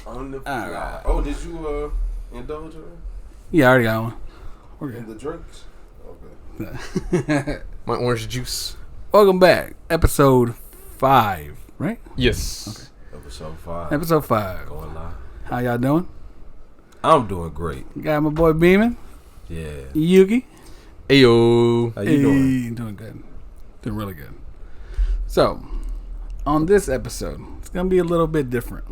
On the fly. Oh, did you indulge her? Yeah, I already got one. We're good. The drinks? Okay. My orange juice. Welcome back. Episode 5, right? Yes. Okay. Episode 5. Episode 5. Going live. How y'all doing? I'm doing great. Got my boy Beamen. Yeah. Yuki. Ayo. How you doing? Doing good. Doing really good. So, on this episode, it's going to be a little bit different.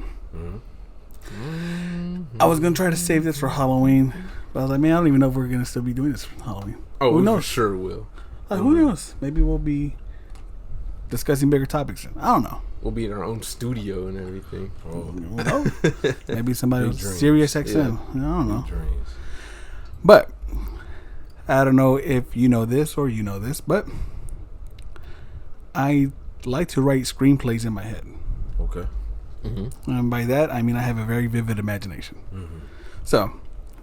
I was going to try to save this for Halloween, but I was like, man, I don't even know if we're going to still be doing this for Halloween. Oh, who knows? For sure will. Like, who knows? Maybe we'll be discussing bigger topics then. I don't know. We'll be in our own studio and everything. Oh. Maybe somebody with Sirius XM. Yeah. I don't know. Dreams. But I don't know if you know this or you know this, but I like to write screenplays in my head. Okay. Mm-hmm. And by that, I mean I have a very vivid imagination. Mm-hmm. So,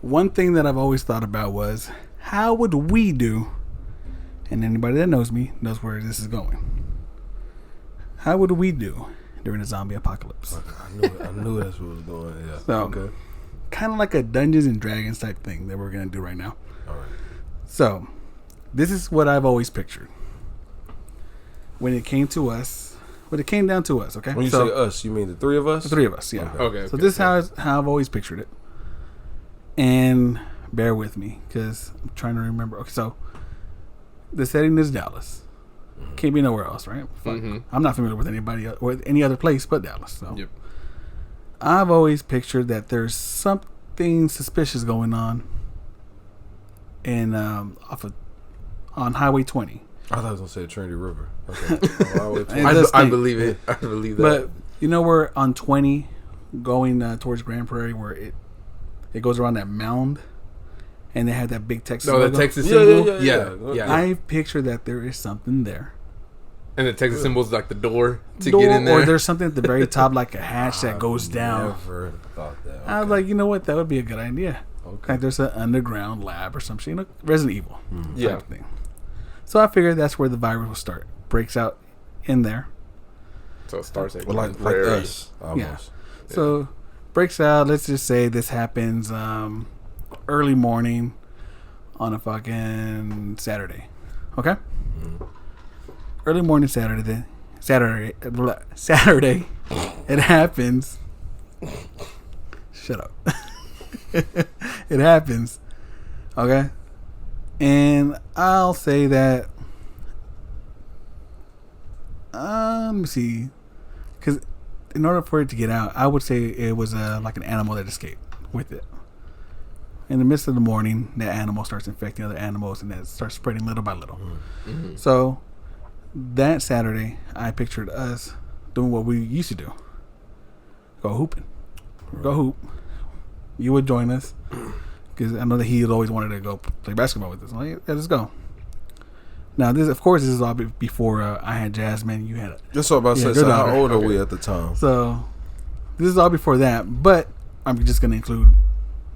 one thing that I've always thought about was, how would we do, and anybody that knows me knows where this is going, how would we do during a zombie apocalypse? I knew that's what was going. Yeah. So, okay. Kind of like a Dungeons and Dragons type thing that we're going to do right now. All right. So, this is what I've always pictured. When it came to us, when it came down to us, okay? When you say us, you mean the three of us? The three of us, yeah. Okay. So this is how I've always pictured it. And bear with me, because I'm trying to remember. Okay, so the setting is Dallas. Can't be nowhere else, right? Mm-hmm. I'm not familiar with anybody with any other place but Dallas. So Yep. I've always pictured that there's something suspicious going on in on Highway 20. I thought I was gonna say Trinity River. Okay. I believe it. I believe that. But you know, we're on 20 going towards Grand Prairie, where it goes around that mound, and they have that big Texas logo. The Texas symbol. Yeah. I picture that there is something there. And the Texas symbol is like the door to get in there. Or there's something at the very top, like a hatch that goes down. Never thought that. Okay. I was like, you know what? That would be a good idea. Okay. Like there's an underground lab or some shit. You know, Resident Evil Yeah. type thing. So I figured that's where the virus will start. Breaks out in there. So it starts at like us, almost. Yeah. So breaks out. Let's just say this happens early morning on a fucking Saturday. Okay. Early morning Saturday. It happens. Shut up. It happens. Okay. And I'll say that. Let me see. Because in order for it to get out, I would say it was like an animal that escaped with it. In the midst of the morning, that animal starts infecting other animals, and that starts spreading little by little. Mm-hmm. So that Saturday, I pictured us doing what we used to do: go hooping, go hoop. You would join us because I know that he had always wanted to go play basketball with us. I'm like, yeah, let's go. Now, this, of course, this is all before I had Jasmine. You had. That's what I'm about to say. So how old are we at the time? So this is all before that, but I'm just going to include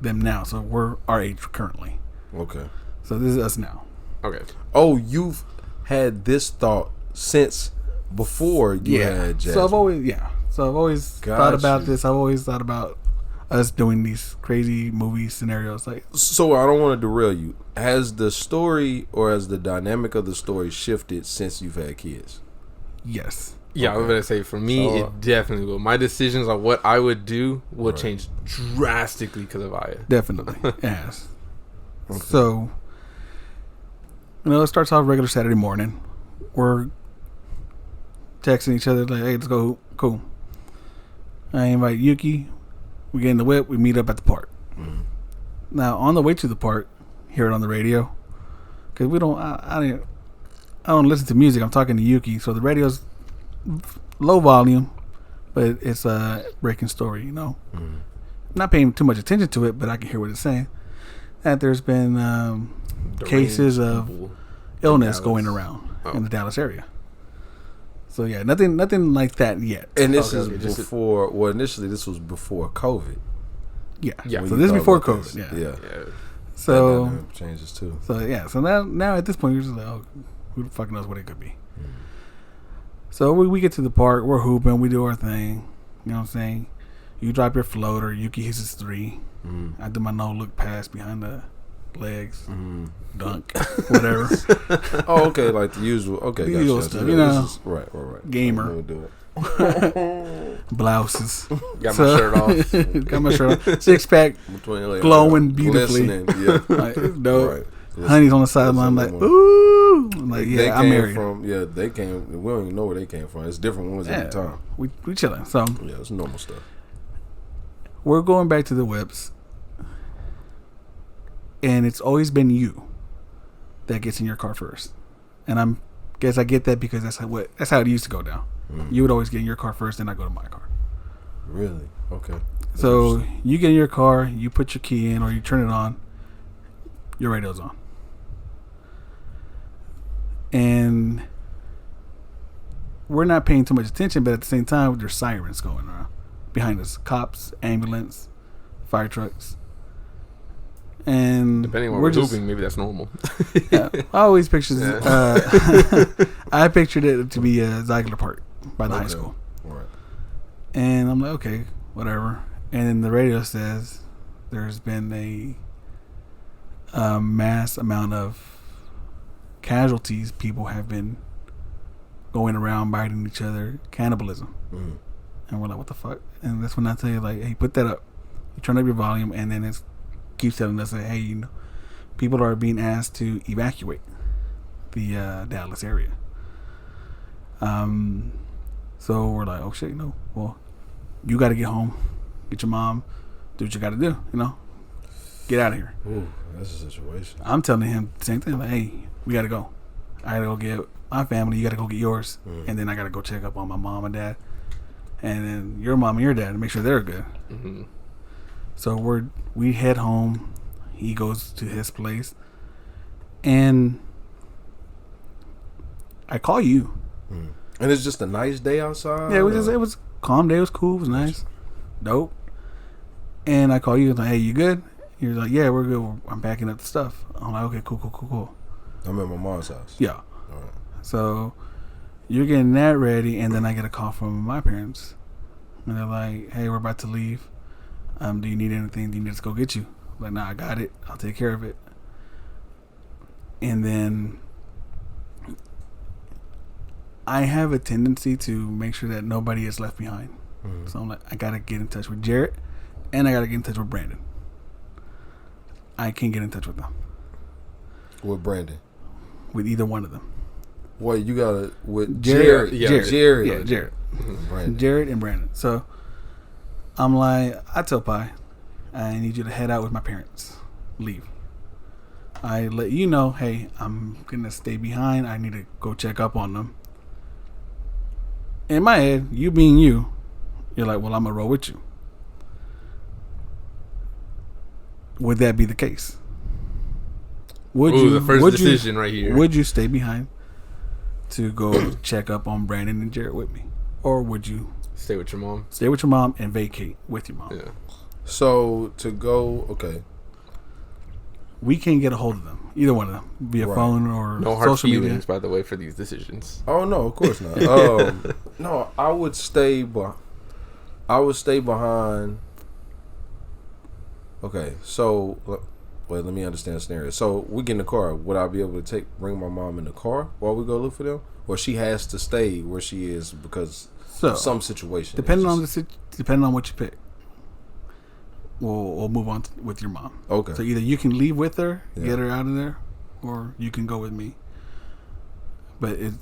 them now. So we're our age currently. Okay. So this is us now. Okay. Oh, you've had this thought since before you had Jasmine. So I've always thought about this. I've always thought about us doing these crazy movie scenarios. Like, so I don't want to derail you. Has the story or has the dynamic of the story shifted since you've had kids? Yes. Yeah, I was going to say, for me, it definitely will. My decisions on what I would do will change drastically because of Aya. Definitely. It has. Okay. So, it starts off regular Saturday morning. We're texting each other like, hey, let's go hoop. Cool. I invite Yuki. We get in the whip. We meet up at the park. Mm-hmm. Now, on the way to the park, hear it on the radio. Because we don't, I don't listen to music. I'm talking to Yuki. So the radio's low volume, but it's a breaking story, Mm-hmm. Not paying too much attention to it, but I can hear what it's saying. That there's been cases of illness going around in the Dallas area. So yeah, nothing like that yet. And this is before. Well, initially this was before COVID. Yeah. So this is before COVID. Yeah. So that changes too. So yeah. So now at this point, you're just like, oh, who the fuck knows what it could be? So we get to the park. We're hooping. We do our thing. You know what I'm saying? You drop your floater. Yuki hits his 3. I do my no look pass behind the legs, dunk, whatever. Oh, okay, like the usual. Okay, The gotcha, usual gotcha. stuff, Yeah, you know. this is- right. Gamer. We'll do it. Blouses. Got my shirt off. Got my shirt off. 6-pack, Between your legs, glowing beautifully. glistening, yeah. like, dope. Right. Honey's on the sideline, like, ooh. I'm like, They yeah, I'm came married. from. Yeah, they came. We don't even know where they came from. It's different ones at the time. We chilling. So Yeah, it's normal stuff. we're going back to the whips, and it's always been you that gets in your car first. And I get that because that's how it used to go down. You would always get in your car first, then I go to my car. Really? Okay. So you get in your car, you put your key in, or you turn it on. Your radio's on, and we're not paying too much attention. But at the same time, there's sirens going around behind us: cops, ambulance, fire trucks, and Depending on we're where we're just. moving, maybe that's normal. Yeah, I always pictured. Yeah. I pictured it to be Ziegler Park by the high school, Right. and I'm like, okay, whatever. And then the radio says there's been a mass amount of casualties. People have been going around biting each other, cannibalism. And we're like, what the fuck? And that's when I tell you, like, hey, put that up. You turn up your volume, and then it keeps telling us that, hey, you know, people are being asked to evacuate the Dallas area. So we're like, oh shit, you know, well, you got to get home, get your mom, do what you got to do, you know, get out of here. Ooh, that's a situation. I'm telling him the same thing, like, hey, we got to go. I got to go get my family, you got to go get yours, and then I got to go check up on my mom and dad, and then your mom and your dad to make sure they're good. So we head home. He goes to his place, and I call you. And it's just a nice day outside. Yeah, it was a calm day. It was cool. It was nice, dope. And I call you. Like, hey, you good? You're like, yeah, we're good. I'm packing up the stuff. I'm like, okay, cool. I'm at my mom's house. Yeah. All right. So you're getting that ready, and then I get a call from my parents, and they're like, hey, we're about to leave. Do you need anything? Do you need us to go get you? I'm like, nah, I got it. I'll take care of it. And then I have a tendency to make sure that nobody is left behind. So I'm like, I gotta get in touch with Jarrett, and I gotta get in touch with Brandon. I can't get in touch with them. With Brandon. With either one of them. What you gotta with Jarrett. Jared. Yeah, Jarrett. Brandon. Jarrett and Brandon. So I'm like, I tell Pi, I need you to head out with my parents. Leave. I let you know, hey, I'm gonna stay behind. I need to go check up on them. In my head, you being you, you're like, well, I'm gonna roll with you. Would that be the case? The first decision right here. Would you stay behind to go check up on Brandon and Jarrett with me? Or would you Stay with your mom. stay with your mom and vacate with your mom? Yeah. So to go, okay. We can't get a hold of them, either one of them, via phone or No hard social feelings, media. by the way, for these decisions. Oh no, of course not. No, I would stay behind. Okay, so wait, let me understand the scenario. So we get in the car. Would I be able to bring my mom in the car while we go look for them, or she has to stay where she is because of some situation? Depending on what you pick, we'll move on with your mom. Okay. So either you can leave with her, get her out of there, or you can go with me. But it's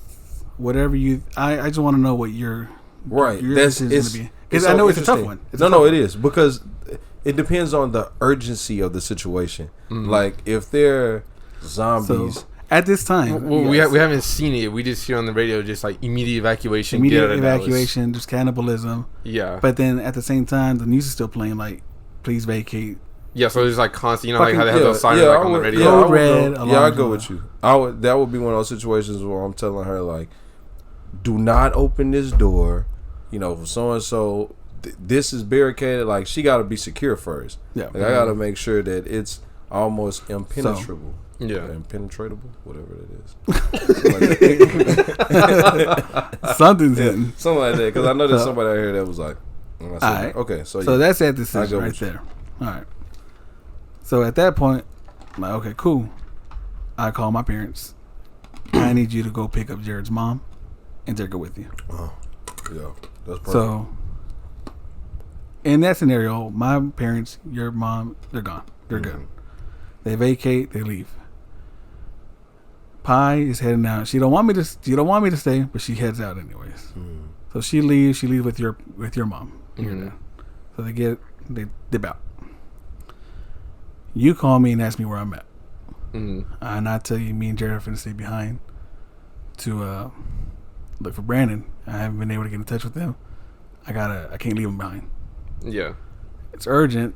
whatever you. I just want to know what your decision is going to be. Because I know it's a tough one. It is because it depends on the urgency of the situation. Like if they're zombies. So, at this time, Well, we haven't seen it. We just hear on the radio just like immediate evacuation. Get out of evacuation, there's cannibalism. Yeah. But then at the same time, the news is still playing like, please vacate. Yeah, so there's like constant, you know, like how they have those sirens like on the radio. Code red. I go with you. That would be one of those situations where I'm telling her like, do not open this door. You know, so and so. This is barricaded. Like she got to be secure first. Yeah. Like, I got to make sure that it's almost impenetrable. Yeah. Impenetrable, whatever it is. Something's hitting. Something like that. Because I know there's somebody out here that was like, All right. Okay, so that's that decision right there. All right. So at that point, I'm like, okay, cool. I call my parents. I need you to go pick up Jared's mom and take her with you. Oh, yeah, that's perfect. So in that scenario, my parents, your mom, they're gone. They're good. They vacate. They leave. Pie is heading out. She don't want me to stay, but she heads out anyways. So she leaves. She leaves with your mom. So they dip out. You call me and ask me where I'm at. And I tell you, me and Jared are finna stay behind to look for Brandon. I haven't been able to get in touch with him. I can't leave him behind. Yeah, it's urgent.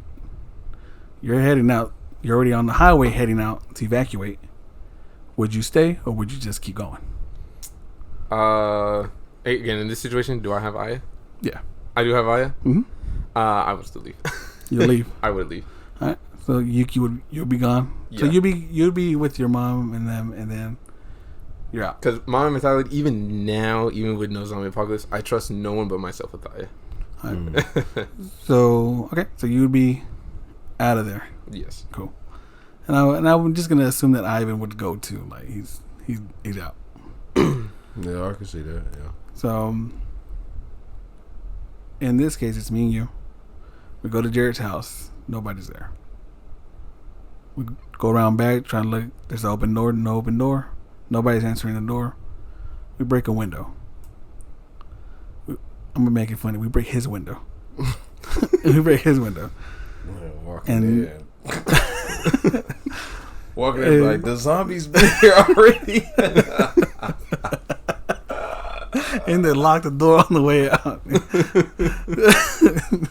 You're heading out. You're already on the highway heading out to evacuate. Would you stay or would you just keep going? Again, in this situation, do I have Aya? Yeah, I do have Aya. Mm-hmm. I would still leave. You'll leave. I would leave. All right. So you'll be gone. Yeah. So you'll be with your mom and them, and then you're out. Because my mentality, even now, even with no zombie apocalypse, I trust no one but myself with Aya. Right. So you'd be out of there. Yes. Cool. And I'm just gonna assume that Ivan would go too. Like he's out. Yeah, I can see that. Yeah. So in this case, it's me and you. We go to Jared's house. Nobody's there. We go around back, trying to look. There's an open door. No open door. Nobody's answering the door. We break a window. I'm gonna make it funny. We break his window. We break his window. Walking in like the zombies been here already. And they lock the door on the way out.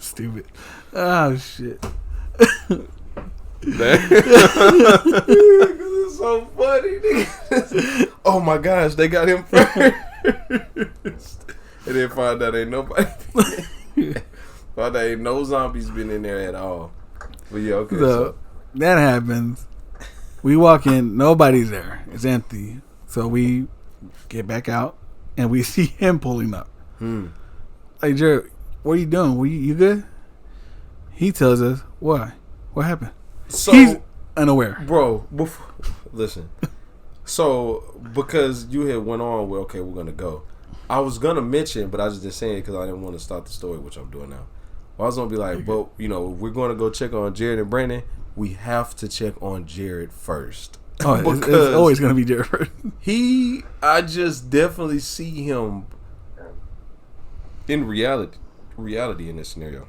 Stupid. Oh shit. It's so funny. Oh my gosh, they got him first. And then find out ain't nobody. Find out ain't no zombies been in there at all. But yeah, okay. So that happens. We walk in, nobody's there. It's empty. So we get back out and we see him pulling up. Like, Jared, what are you doing? You good? He tells us, why? What happened? So, he's unaware. Bro, listen. So, because you had went on with, okay, we're going to go. I was going to mention, but I was just saying it because I didn't want to start the story, which I'm doing now. I was going to be like, but, if we're going to go check on Jared and Brandon, we have to check on Jared first. Oh, it's always going to be Jared first. I just definitely see him in reality in this scenario,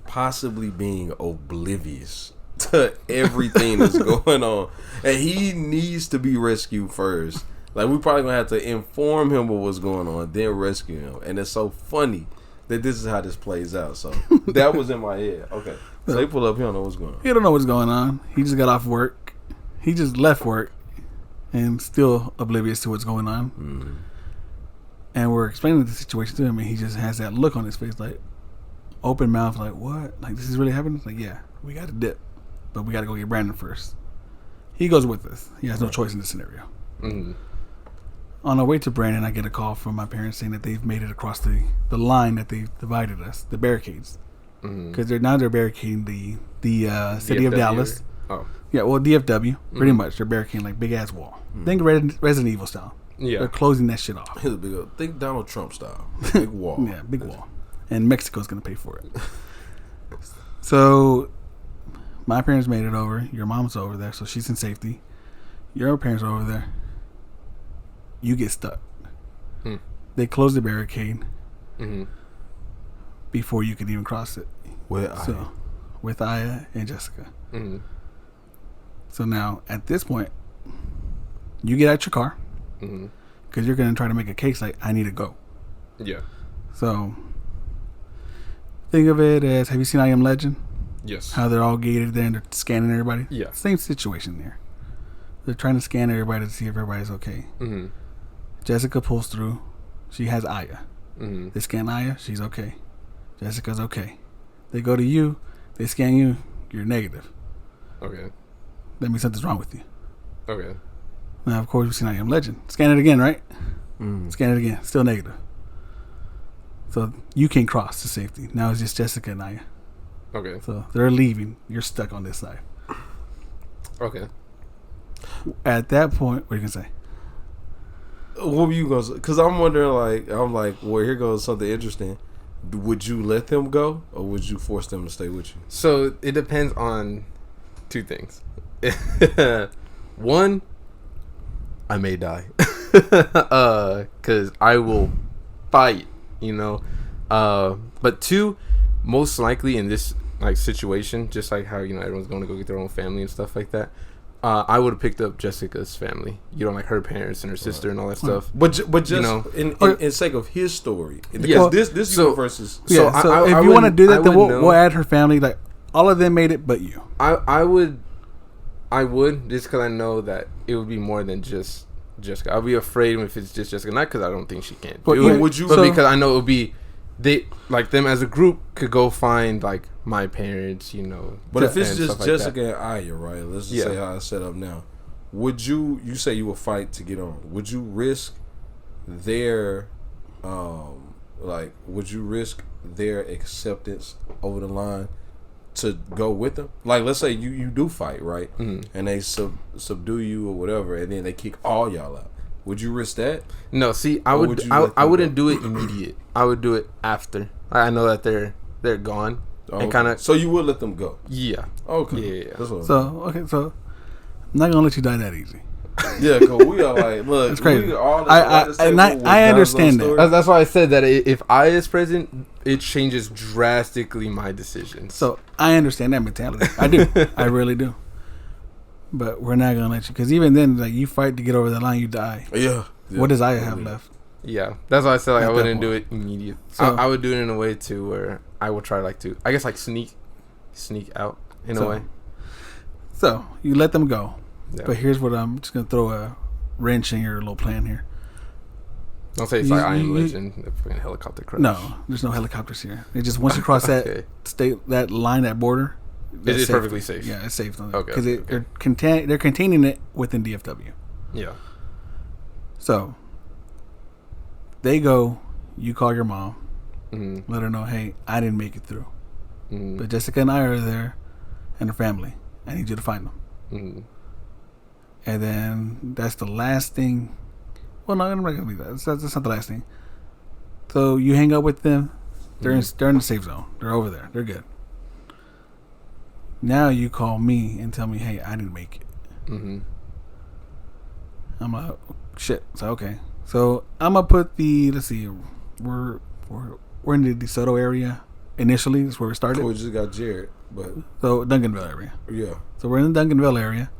possibly being oblivious to everything that's going on, and he needs to be rescued first. Like, we probably gonna have to inform him of what's going on, then rescue him. And it's so funny that this is how this plays out. So that was in my head. Okay, so they pull up, he don't know what's going on. He don't know what's going on. He just got off work. He just left work and still oblivious to what's going on. And we're explaining the situation to him, and he just has that look on his face, like open mouth, like, what? Like, this is really happening? Like, yeah, we got to dip, but we got to go get Brandon first. He goes with us. He has no choice in this scenario. On our way to Brandon, I get a call from my parents saying that they've made it across the line that they've divided us, the barricades, because they're barricading the city of Dallas. Oh, yeah, well, DFW, pretty much. They're barricading like big ass wall. Think Resident Evil style. Yeah, they're closing that shit off. Think Donald Trump style. Big wall. Yeah, big wall. And Mexico's gonna pay for it. So my parents made it over. Your mom's over there, so she's in safety. Your parents are over there. You get stuck. They close the barricade before you could even cross it. With Aya and Jessica. So now, at this point, you get out your car because you're going to try to make a case like, I need to go. Yeah. So think of it as, have you seen I Am Legend? Yes. How they're all gated there and they're scanning everybody? Yeah. Same situation there. They're trying to scan everybody to see if everybody's okay. Jessica pulls through. She has Aya. They scan Aya. She's okay. Jessica's okay. They go to you. They scan you. You're negative. Okay. That means something's wrong with you. Okay. Now, of course, we've seen I Am Legend. Scan it again, right? Scan it again. Still negative. So you can cross to safety. Now it's just Jessica and I. Okay. So they're leaving. You're stuck on this side. Okay. At that point, what are you gonna say? What were you gonna say? Because I'm wondering, well, here goes something interesting. Would you let them go, or would you force them to stay with you? So it depends on two things. One, I may die. Because I will fight, But two, most likely in this like situation, just like how everyone's going to go get their own family and stuff like that. I would have picked up Jessica's family, like her parents and her sister and all that stuff. But just in sake of his story, because this universe is. So if you want to do that, then we'll add her family. Like all of them made it, but you. I would just because I know that it would be more than just Jessica. I'll be afraid if it's just Jessica, not because I don't think she can't do it, but because I know it would be them as a group could go find like my parents, But if it's just Jessica and Aya, right? Let's just say how it's set up now. Would you say you would fight to get on? Would you risk their would you risk their acceptance over the line to go with them? Like, let's say you do fight, right? Mm-hmm. And they subdue you or whatever, and then they kick all y'all out. Would you risk that? No, see, I wouldn't do it immediate. I would do it after. I know that they're gone. Oh, and kind of. So you would let them go? Yeah. Okay. Yeah. So I'm not gonna let you die that easy. Yeah, cause we are like, look, it's crazy. I understand that. That's why I said that if I is present, it changes drastically my decisions. So I understand that mentality. I do. I really do. But we're not gonna let you, because even then, like, you fight to get over the line, you die. Yeah. What does Aya have left? Yeah, that's why I said I wouldn't do it immediate. So I would do it in a way to where I would try sneak out in a way. So you let them go, yeah. But here's what I'm just gonna throw a wrench in your little plan here. Don't say it's like I Am Legend, a fucking helicopter crash. No, there's no helicopters here. It just once you cross that that line, that border, it is perfectly safe. Yeah, it's safe. Okay. Because they're containing it within DFW. Yeah. So they go. You call your mom. Mm-hmm. Let her know, hey, I didn't make it through. Mm-hmm. But Jessica and I are there, and her family. I need you to find them. Mm-hmm. And then that's the last thing. Well, no, I'm not gonna be that. That's not the last thing. So you hang out with them. They're in the safe zone. They're over there. They're good. Now you call me and tell me, hey, I didn't make it. Mm-hmm. I'm like, oh, shit. So okay. So I'm gonna put let's see, we're in the DeSoto area initially. That's where we started. We just got Jared, but so Duncanville area. Yeah. So we're in the Duncanville area.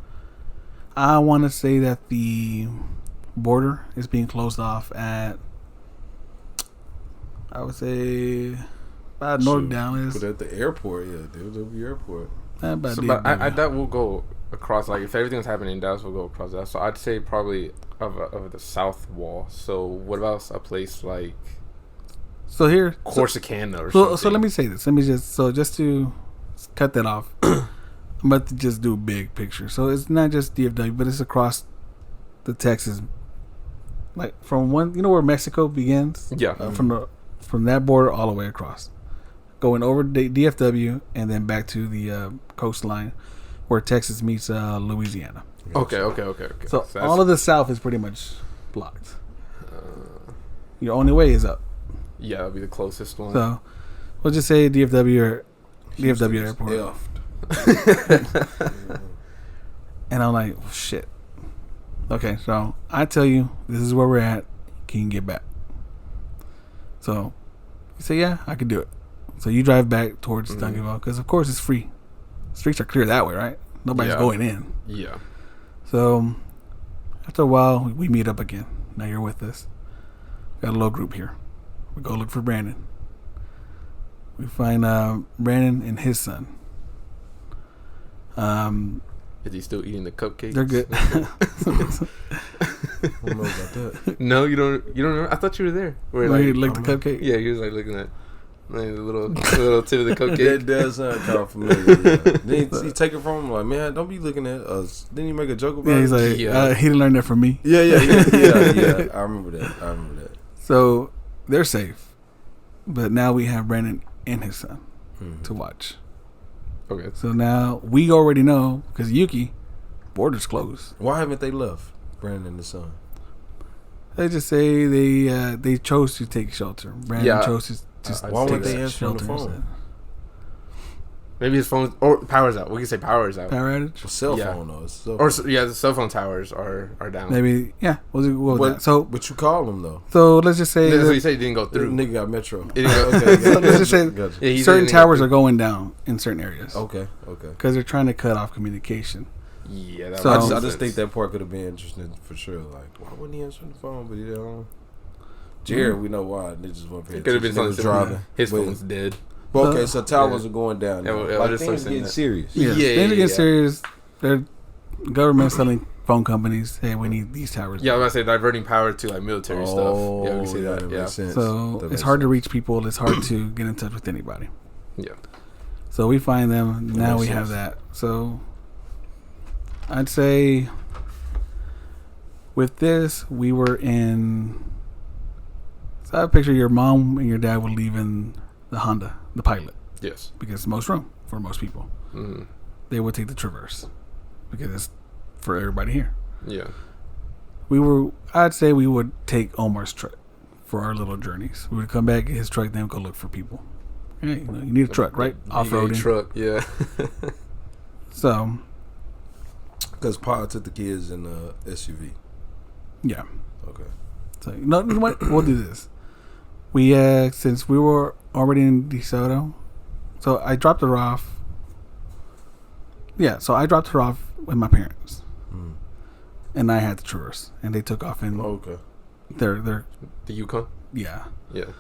I want to say that the border is being closed off at, I would say, about North Dallas. But at the airport, there'll be airport. But I that will go across. Like, if everything's happening in Dallas, we'll go across that. So I'd say probably of the south wall. So what about a place like? So here, Corsicana or something. So let me say this. Just to cut that off. I'm about to just do a big picture. So it's not just DFW, but it's across the Texas, like from where Mexico begins. Yeah. From that border all the way across, going over DFW and then back to the coastline, where Texas meets Louisiana. Okay. So all of the south is pretty much blocked. Your only way is up. Yeah, that'll be the closest one. So we'll just say DFW airport. Yeah. And I'm like, oh, shit. Okay, so I tell you, this is where we're at. Can you get back? So you say, yeah, I can do it. So you drive back towards Duncanville, because of course it's free. Streets are clear that way, right? Nobody's going in. Yeah. So after a while, we meet up again. Now you're with us. Got a little group here. We go look for Brandon. We find Brandon and his son. Is he still eating the cupcakes? They're good. I don't know about that. No, you don't know? I thought you were there. Where he licked the cupcake? Yeah, he was like looking at the little tip of the cupcake. That does sound kind of familiar. Yeah. Then he take it from him like, man, don't be looking at us. Didn't he make a joke about it? He's like, he didn't learn that from me. Yeah. I remember that. So they're safe. But now we have Brandon and his son to watch. Okay. So now we already know because Yuki, borders closed. Why haven't they left Brandon and the son? They just say they chose to take shelter. Brandon chose to why take would they answer the phone? Instead. Maybe his phone or power's out. We can say power's out. Power outage. Cell phone though. The cell phone towers are down. Maybe We'll do that. So, but you call them though. So let's just say that's what you say. It didn't go through. Nigga got Metro. It didn't go, okay, so let's just say certain towers are going down in certain areas. Okay. Because they're trying to cut off communication. Yeah, that I just think that part could have been interesting for sure. Like, why wouldn't he answer the phone? But Jared, we know why. They just want to. It could have been something driving. His phone's dead. But okay, so towers are going down. Like things getting serious. Things are getting serious. They're government selling phone companies. Hey, we need these towers. Yeah, I was about to say diverting power to like military stuff. Yeah, we can see that. Yeah. So it's hard to reach people. It's hard to get in touch with anybody. Yeah. So we find them. Now we have that. So I'd say with this, we were in. So I picture your mom and your dad were leaving the Honda, the Pilot. Yes. Because it's most room for most people. Mm-hmm. They would take the Traverse because it's for everybody here. Yeah. I'd say we would take Omar's truck for our little journeys. We would come back, get his truck, then go look for people. Hey, you need a truck, right? Off-roading. Truck, yeah. So. Because Pa took the kids in the SUV. Yeah. Okay. So, you know what? We'll do this. Since we were already in DeSoto, so I dropped her off. Yeah, so I dropped her off with my parents, and I had the Traverse, and they took off in. Okay. The Yukon. Yeah. Yeah.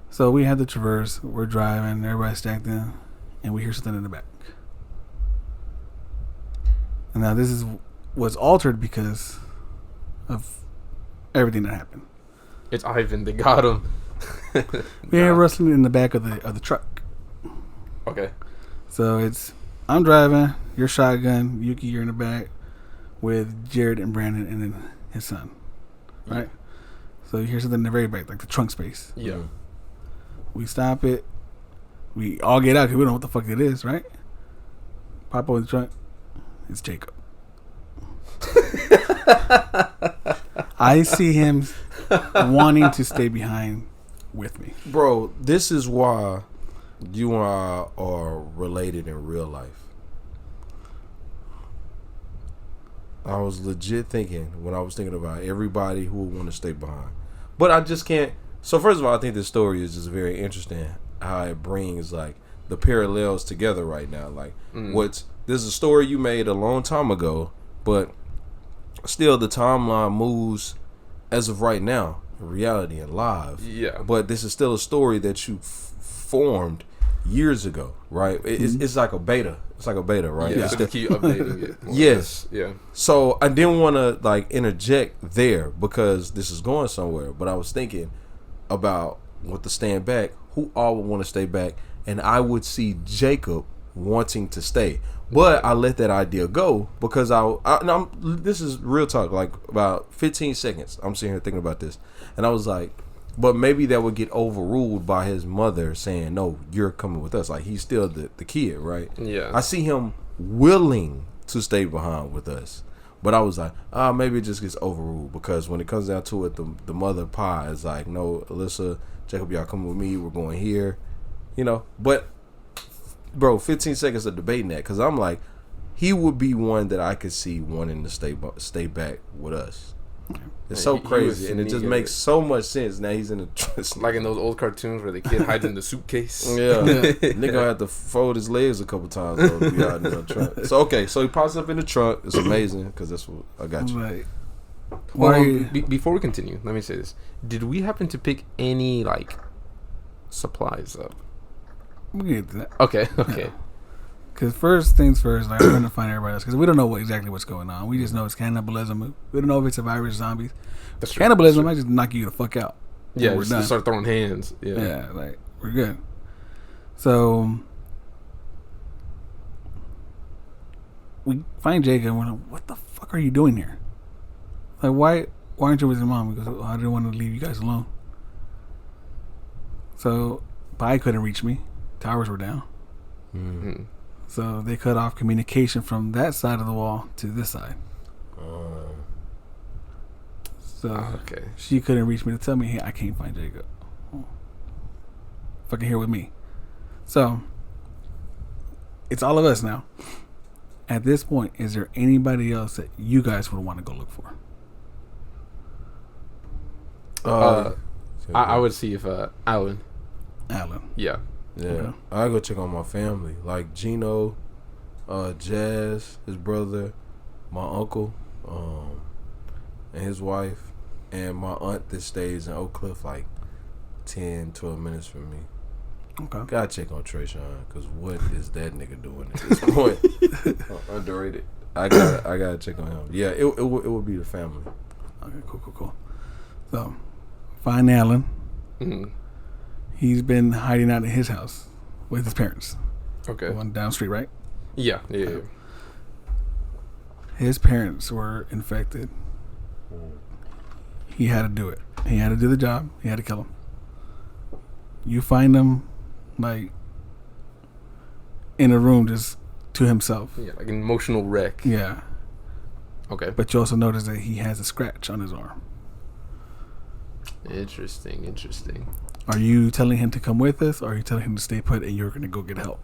So we had the Traverse. We're driving. Everybody's stacked in, and we hear something in the back. And now this was altered because of everything that happened. It's Ivan. They got him. We hear rustling in the back of the truck. Okay. So I'm driving, you're shotgun, Yuki, you're in the back with Jared and Brandon and then his son. Right? So you hear something in the very back, like the trunk space. Yeah. We stop it. We all get out because we don't know what the fuck it is, right? Pop over the trunk. It's Jacob. I see him wanting to stay behind with me. Bro, this is why you and I are related in real life. I was legit thinking when I was thinking about everybody who would want to stay behind. But I just can't. So first of all, I think this story is just very interesting how it brings like the parallels together right now. Like this is a story you made a long time ago, but still the timeline moves as of right now, in reality and live. Yeah. But this is still a story that you formed years ago, right? It's like a beta. It's like a beta, right? Yeah, to keep updating it. Yes. Yeah. So I didn't want to like interject there because this is going somewhere, but I was thinking about with the stand back, who all would want to stay back, and I would see Jacob wanting to stay. But I let that idea go because this is real talk, like about 15 seconds. I'm sitting here thinking about this. And I was like, but maybe that would get overruled by his mother saying, no, you're coming with us. Like, he's still the kid, right? Yeah. I see him willing to stay behind with us. But I was like, maybe it just gets overruled because when it comes down to it, the mother pie is like, no, Alyssa, Jacob, y'all come with me. We're going here. You know, but... Bro, 15 seconds of debating that because I'm like, he would be one that I could see wanting to stay back with us. It's so crazy, and it just makes so much sense. Now he's in the like in those old cartoons where the kid hides in the suitcase. Yeah, nigga gonna have to fold his legs a couple times though to be out in the trunk. So okay, so he pops up in the trunk. It's amazing because that's what I got you. Right. Well, before we continue, let me say this: did we happen to pick any like supplies up? We can get to that. Okay. Because first things first, like I'm trying to find everybody else because we don't know exactly what's going on. We just know it's cannibalism. We don't know if it's a virus, zombies. That's cannibalism might just knock you the fuck out. Yeah, we're done. Start throwing hands. Yeah, like we're good. So we find Jacob and we're like, "What the fuck are you doing here? Like, why aren't you with your mom?" Because I didn't want to leave you guys alone. So Pi couldn't reach me. Towers were down. Mm-hmm. So they cut off communication from that side of the wall to this side. So she couldn't reach me to tell me, hey, I can't find Jacob. Fucking here with me. So it's all of us now. At this point, is there anybody else that you guys would want to go look for? I would see if Alan. Yeah. Okay. I go check on my family, like Gino, Jazz, his brother, my uncle, and his wife, and my aunt that stays in Oak Cliff, like 10, 12 minutes from me. Okay. Gotta check on Trayshawn, because what is that nigga doing at this point? Underrated. I gotta check on him. Yeah, it would be the family. Okay, cool. So, find Alan. Mm-hmm. He's been hiding out in his house with his parents. Okay. One down the street, right? Yeah. His parents were infected. He had to do it. He had to do the job. He had to kill him. You find him, like, in a room just to himself. Yeah, like an emotional wreck. Yeah. Okay. But you also notice that he has a scratch on his arm. Interesting. Are you telling him to come with us, or are you telling him to stay put and you're going to go get help?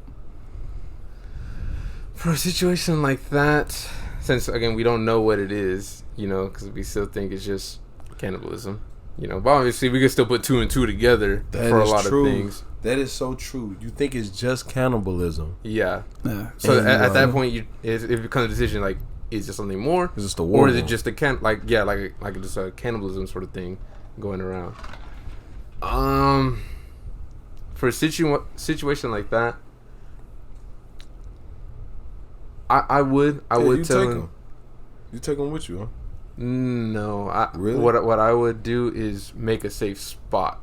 For a situation like that, since, again, we don't know what it is, because we still think it's just cannibalism, but obviously we can still put 2 and 2 together for a lot of things. That is so true. You think it's just cannibalism. Yeah. So at that point, it becomes a decision, like, is there something more? Is this the war? Or is it just like just a cannibalism sort of thing going around? For a situation like that, I would tell him. You take him with you, huh? No, really? What I would do is make a safe spot,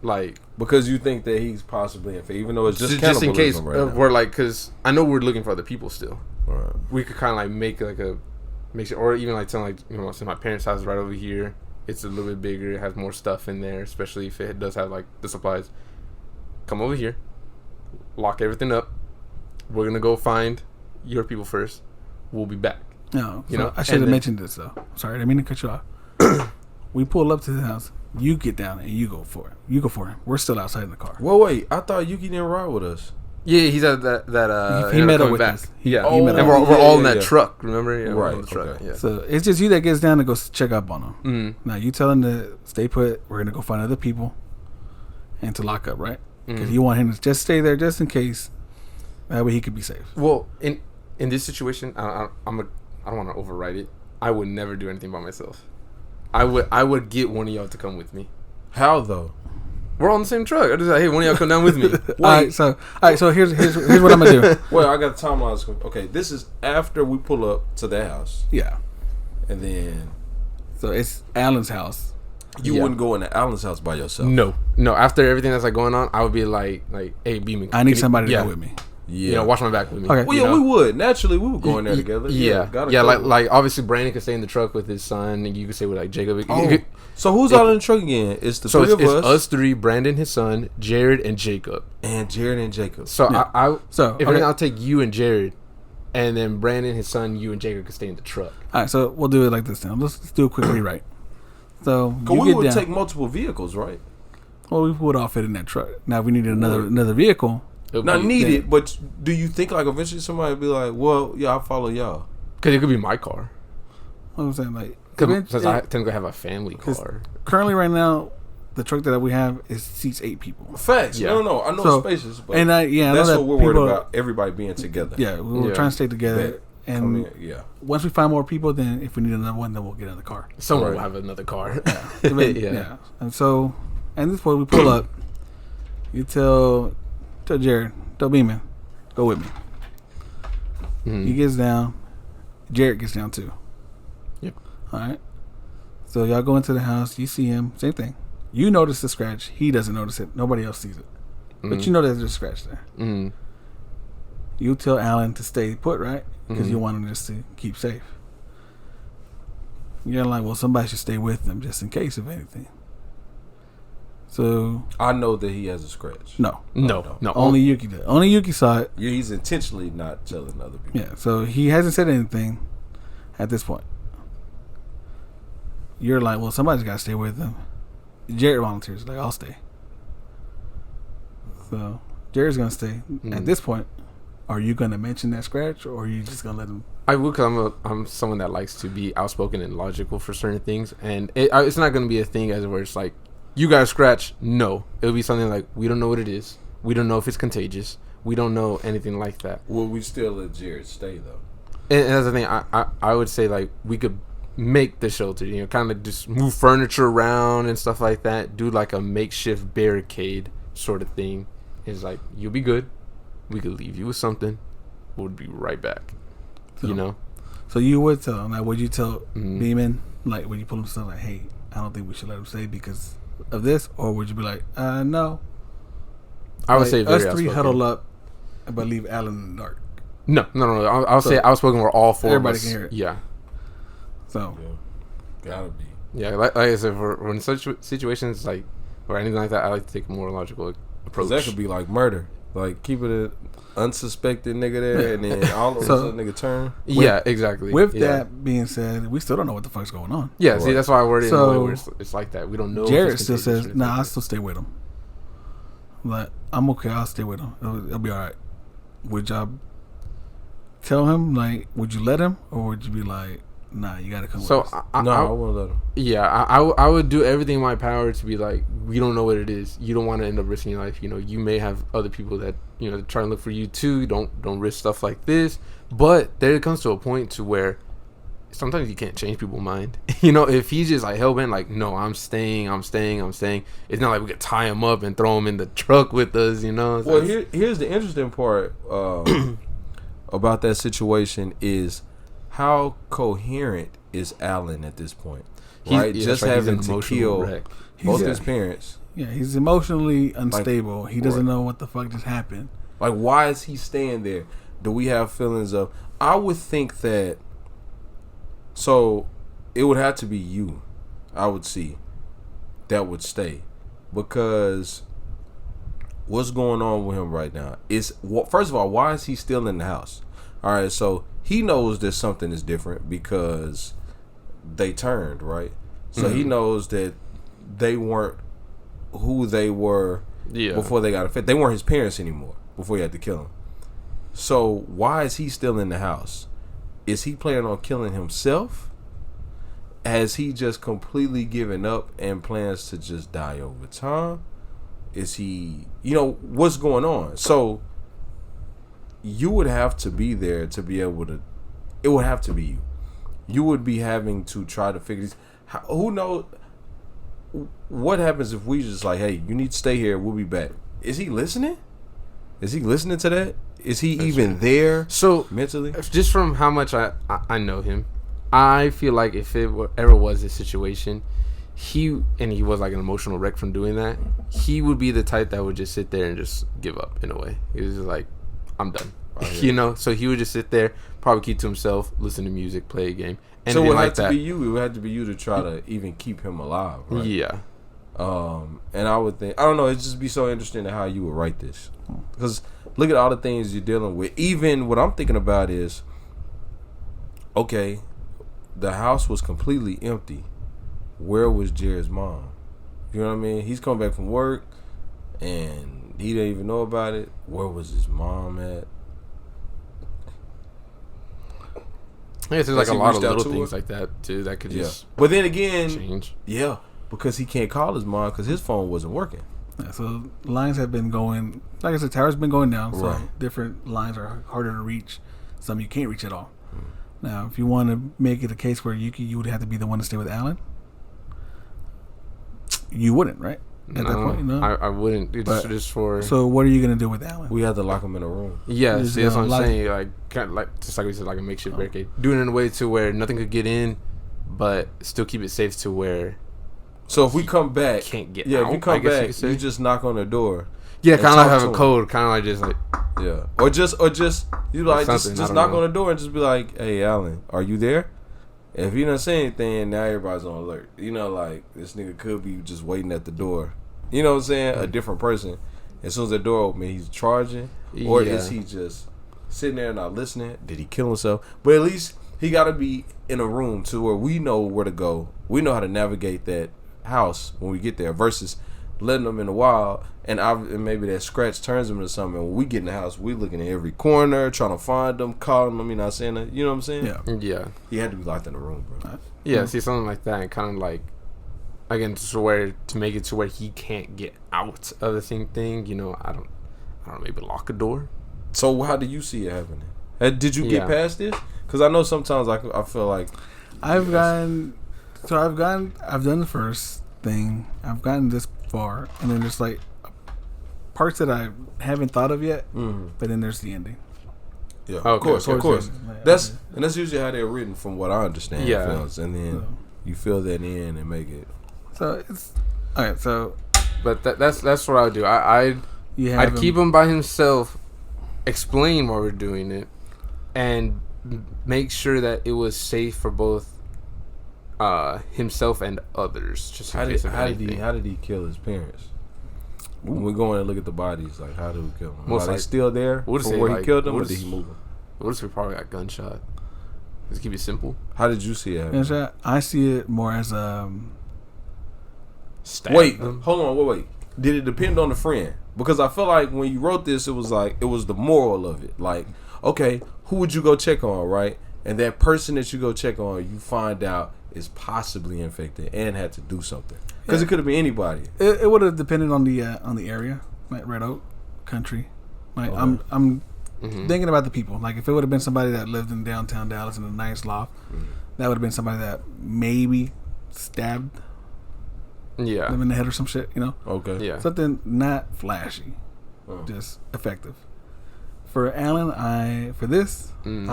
like, because you think that he's possibly infected, even though it's just in case right we're like, because I know we're looking for other people still. Right. We could kind of like make sure, or even like tell like since my parents' house is right over here. It's a little bit bigger. It has more stuff in there, especially if it does have like the supplies. Come over here, lock everything up. We're gonna go find your people first. We'll be back. No, I should have mentioned this though. Sorry, I didn't mean to cut you off. We pull up to the house. You get down and you go for it. You go for him. We're still outside in the car. Well, wait. I thought Yuki didn't ride with us. Yeah, he's at that. He met up with us. Yeah, and we're all in that truck. Remember? Yeah, right. In the truck. Okay. Yeah. So it's just you that gets down to go check up on him. Mm-hmm. Now you tell him to stay put. We're gonna go find other people, and to lock up, right? Because Mm-hmm. you want him to just stay there, just in case. That way he could be safe. Well, in this situation, I don't want to override it. I would never do anything by myself. I would get one of y'all to come with me. How though? We're all in the same truck. I just like, hey, one of y'all come down with me. All right. So here's what I'm gonna do. Well, I got the timeline. Okay, this is after we pull up to their house. Yeah. And then. So it's Alan's house. You wouldn't go into Alan's house by yourself. No. After everything that's like going on, I would be like, hey, Beamen, I need somebody to go with me. Yeah. Watch my back with me. Okay. Well, we would. Naturally, we would go in there together. Yeah. Like obviously Brandon could stay in the truck with his son, and you could stay with like Jacob. So who's all in the truck again? It's the three of us. It's us three: Brandon, his son, Jared, and Jacob. So I'll take you and Jared, and then Brandon, his son, you and Jacob could stay in the truck. All right. So we'll do it like this now. Let's do a quick rewrite. So we would take multiple vehicles, right? Well, we would all fit in that truck. Now, if we needed another vehicle. Not needed, but do you think like eventually somebody would be like, well, yeah, I'll follow y'all? Because it could be my car. What I'm saying, like, because I technically have a family car. Currently, right now, the truck that we have seats 8 people. Facts. Yeah. No. I know spaces, but that's what we're worried about. Everybody being together. Yeah, we're trying to stay together. And once we find more people, then if we need another one, then we'll get another car. Someone will have another car. Yeah. And so, and this point we pull up. You tell Jared, tell Beamen, go with me. Mm-hmm. He gets down. Jared gets down too. Yep. All right. So y'all go into the house. You see him. Same thing. You notice the scratch. He doesn't notice it. Nobody else sees it. Mm-hmm. But you know there's a scratch there. Mm-hmm. You tell Alan to stay put, right? Because you want him just to keep safe. You're like, well, somebody should stay with them just in case of anything. So I know that he has a scratch. No. Only Yuki did. Only Yuki saw it. Yeah, he's intentionally not telling other people. Yeah, so he hasn't said anything at this point. You're like, well, somebody's got to stay with him. Jared volunteers. Like, I'll stay. So Jared's gonna stay. At this point, are you gonna mention that scratch, or are you just gonna let him? I would, because I'm someone that likes to be outspoken and logical for certain things, and it's not gonna be a thing as where it's like, you got a scratch. No, it'll be something like, we don't know what it is. We don't know if it's contagious. We don't know anything like that. Will we still let Jared stay though? And that's the thing. I would say, like, we could make the shelter, kind of just move furniture around and stuff like that. Do like a makeshift barricade sort of thing. It's like, you'll be good. We could leave you with something. We'll be right back. So, So you would tell him, like, would you tell Beamen, like, would you pull him to like, hey, I don't think we should let him stay because of this, or would you be like, no? I would say very us three huddle up, but leave Alan in the dark. No. I'll say outspoken where all four everybody of us. Can hear it. Yeah. So. Yeah. Gotta be. Yeah, like I said, for in such situations like or anything like that, I like to take a more logical approach. That could be like murder. Like, keep it an unsuspected nigga there, and then all of a sudden nigga turn. Yeah, exactly. With that being said, we still don't know what the fuck's going on. Yeah, right. See, that's why I worded it in a way where it's like that. We don't know. Jared still says, nah, I'll still stay with him. Like, I'm okay, I'll stay with him. It'll be alright. Would y'all tell him, like, would you let him, or would you be like, nah, you gotta come with us? I won't let him. Yeah, I would do everything in my power to be like, we don't know what it is. You don't want to end up risking your life. You may have other people that try and look for you too. Don't risk stuff like this. But there comes to a point to where sometimes you can't change people's mind. If he's just like hellbent, like, no, I'm staying. It's not like we could tie him up and throw him in the truck with us. Well, here's the interesting part about that situation is how coherent is Alan at this point, right? Just having to kill both his parents. Yeah, he's emotionally unstable. He doesn't know what the fuck just happened. Like, why is he staying there? Do we have feelings of? I would think that. So, it would have to be you. I would see that would stay, because what's going on with him right now is, first of all, why is he still in the house? All right, so he knows that something is different because they turned, right? So he knows that they weren't who they were before they got affected. They weren't his parents anymore before he had to kill him. So why is he still in the house? Is he planning on killing himself? Has he just completely given up and plans to just die over time? Is he, what's going on? So you would have to be there to be able to. It would have to be you. You would be having to try to figure these. Who knows? What happens if we just like, hey, you need to stay here. We'll be back. Is he listening? Is he listening to that? Is he even there? So mentally, just from how much I know him, I feel like if it ever was a situation, he was like an emotional wreck from doing that, he would be the type that would just sit there and just give up in a way. He was just like, I'm done. So he would just sit there, probably keep to himself, listen to music, play a game. And so it would have to be you. It would have to be you to try to even keep him alive, right? Yeah. And I would think, I don't know, it'd just be so interesting to how you would write this. Because look at all the things you're dealing with. Even what I'm thinking about is, okay, the house was completely empty. Where was Jared's mom? You know what I mean? He's coming back from work, and he didn't even know about it. Where was his mom at? I guess there's like a lot of little things like that too that could just. But then again, change. Yeah, because he can't call his mom because his phone wasn't working. Yeah, so lines have been going. Like I said, tower's been going down. So right. Different lines are harder to reach. Some you can't reach at all. Now, if you want to make it a case where you would have to be the one to stay with Alan, you wouldn't, right? At that point, no. I wouldn't. It's just for. So what are you gonna do with Alan? We have to lock him in a room. Yeah, see, that's what I'm saying. Like, kind of like just like we said, like a makeshift barricade. Do it in a way to where nothing could get in, but still keep it safe to where. So if we come back, can't get. Yeah, out, if you come back, you just knock on the door. Yeah, kind of like have a code, kind of like just like. Yeah, or just you like just knock on the door and just be like, "Hey, Alan, are you there?" If you don't say anything, now everybody's on alert. Like this nigga could be just waiting at the door you know what I'm saying, a different person. As soon as the door open, he's charging, or is he just sitting there not listening? Did he kill himself? But at least he got to be in a room to where we know where to go. We know how to navigate that house when we get there versus letting them in the wild and maybe that scratch turns them into something. And when we get in the house, we looking at every corner, trying to find them, calling them, you know what I'm saying? You know what I'm saying? Yeah. He had to be locked in the room, bro. Yeah, see, something like that, and kind of like, again, to make it to where he can't get out of the same thing, you know, I don't know, maybe lock a door. So how do you see it happening? Did you get past this? Because I know sometimes I feel like I've done the first thing. I've gotten this far, and then there's like parts that I haven't thought of yet. But then there's the ending. Yeah, of course. That's usually how they're written, from what I understand. Yeah, films, and then you fill that in and make it. So it's all right. So, but that's what I would do. I'd keep him by himself, explain why we're doing it, and make sure that it was safe for both himself and others. Just how did he kill his parents? When we go in and look at the bodies, like, how did we kill them? Are they still there from where he killed them, or did he move them? What if we probably got gunshot? Let's keep it simple. How did you see it? I see it more as Wait, hold on, wait. Did it depend on the friend? Because I feel like when you wrote this, it was the moral of it. Like, okay, who would you go check on, right? And that person that you go check on, you find out is possibly infected and had to do something. Because it could have been anybody. It would have depended on the area, like Red Oak country. Like I'm thinking about the people. Like if it would have been somebody that lived in downtown Dallas in a nice loft, that would have been somebody that maybe stabbed them in the head or some shit. You know? Okay. Yeah. Something not flashy, just effective. For Alan, I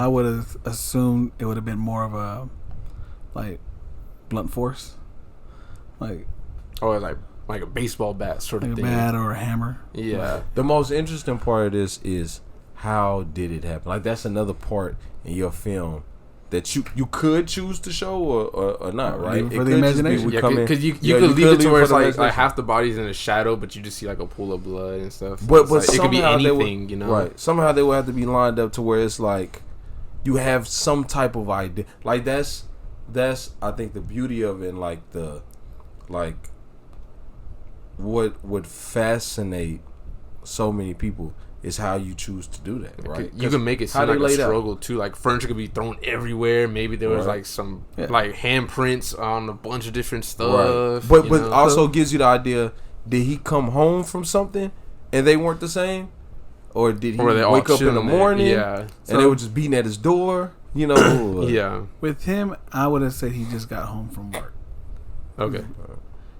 would have assumed it would have been more of a like blunt force, like. Or like a baseball bat sort of thing. A bat or a hammer. Yeah. The most interesting part of this is how did it happen? Like that's another part in your film that you could choose to show or not, right? For the imagination. Because you could leave it to where it's like half the body's in a shadow, but you just see like a pool of blood and stuff. So but it could be anything, you know? Right. Somehow they will have to be lined up to where it's like you have some type of idea. Like that's I think the beauty of it, and like what would fascinate so many people is how you choose to do that, right? You can make it seem like a struggle too. Like furniture could be thrown everywhere. Maybe there was like some like handprints on a bunch of different stuff. Right. But also gives you the idea: did he come home from something and they weren't the same, or did he wake up in the morning? And they were just beating at his door? You know? Yeah. With him, I would have said he just got home from work. Okay.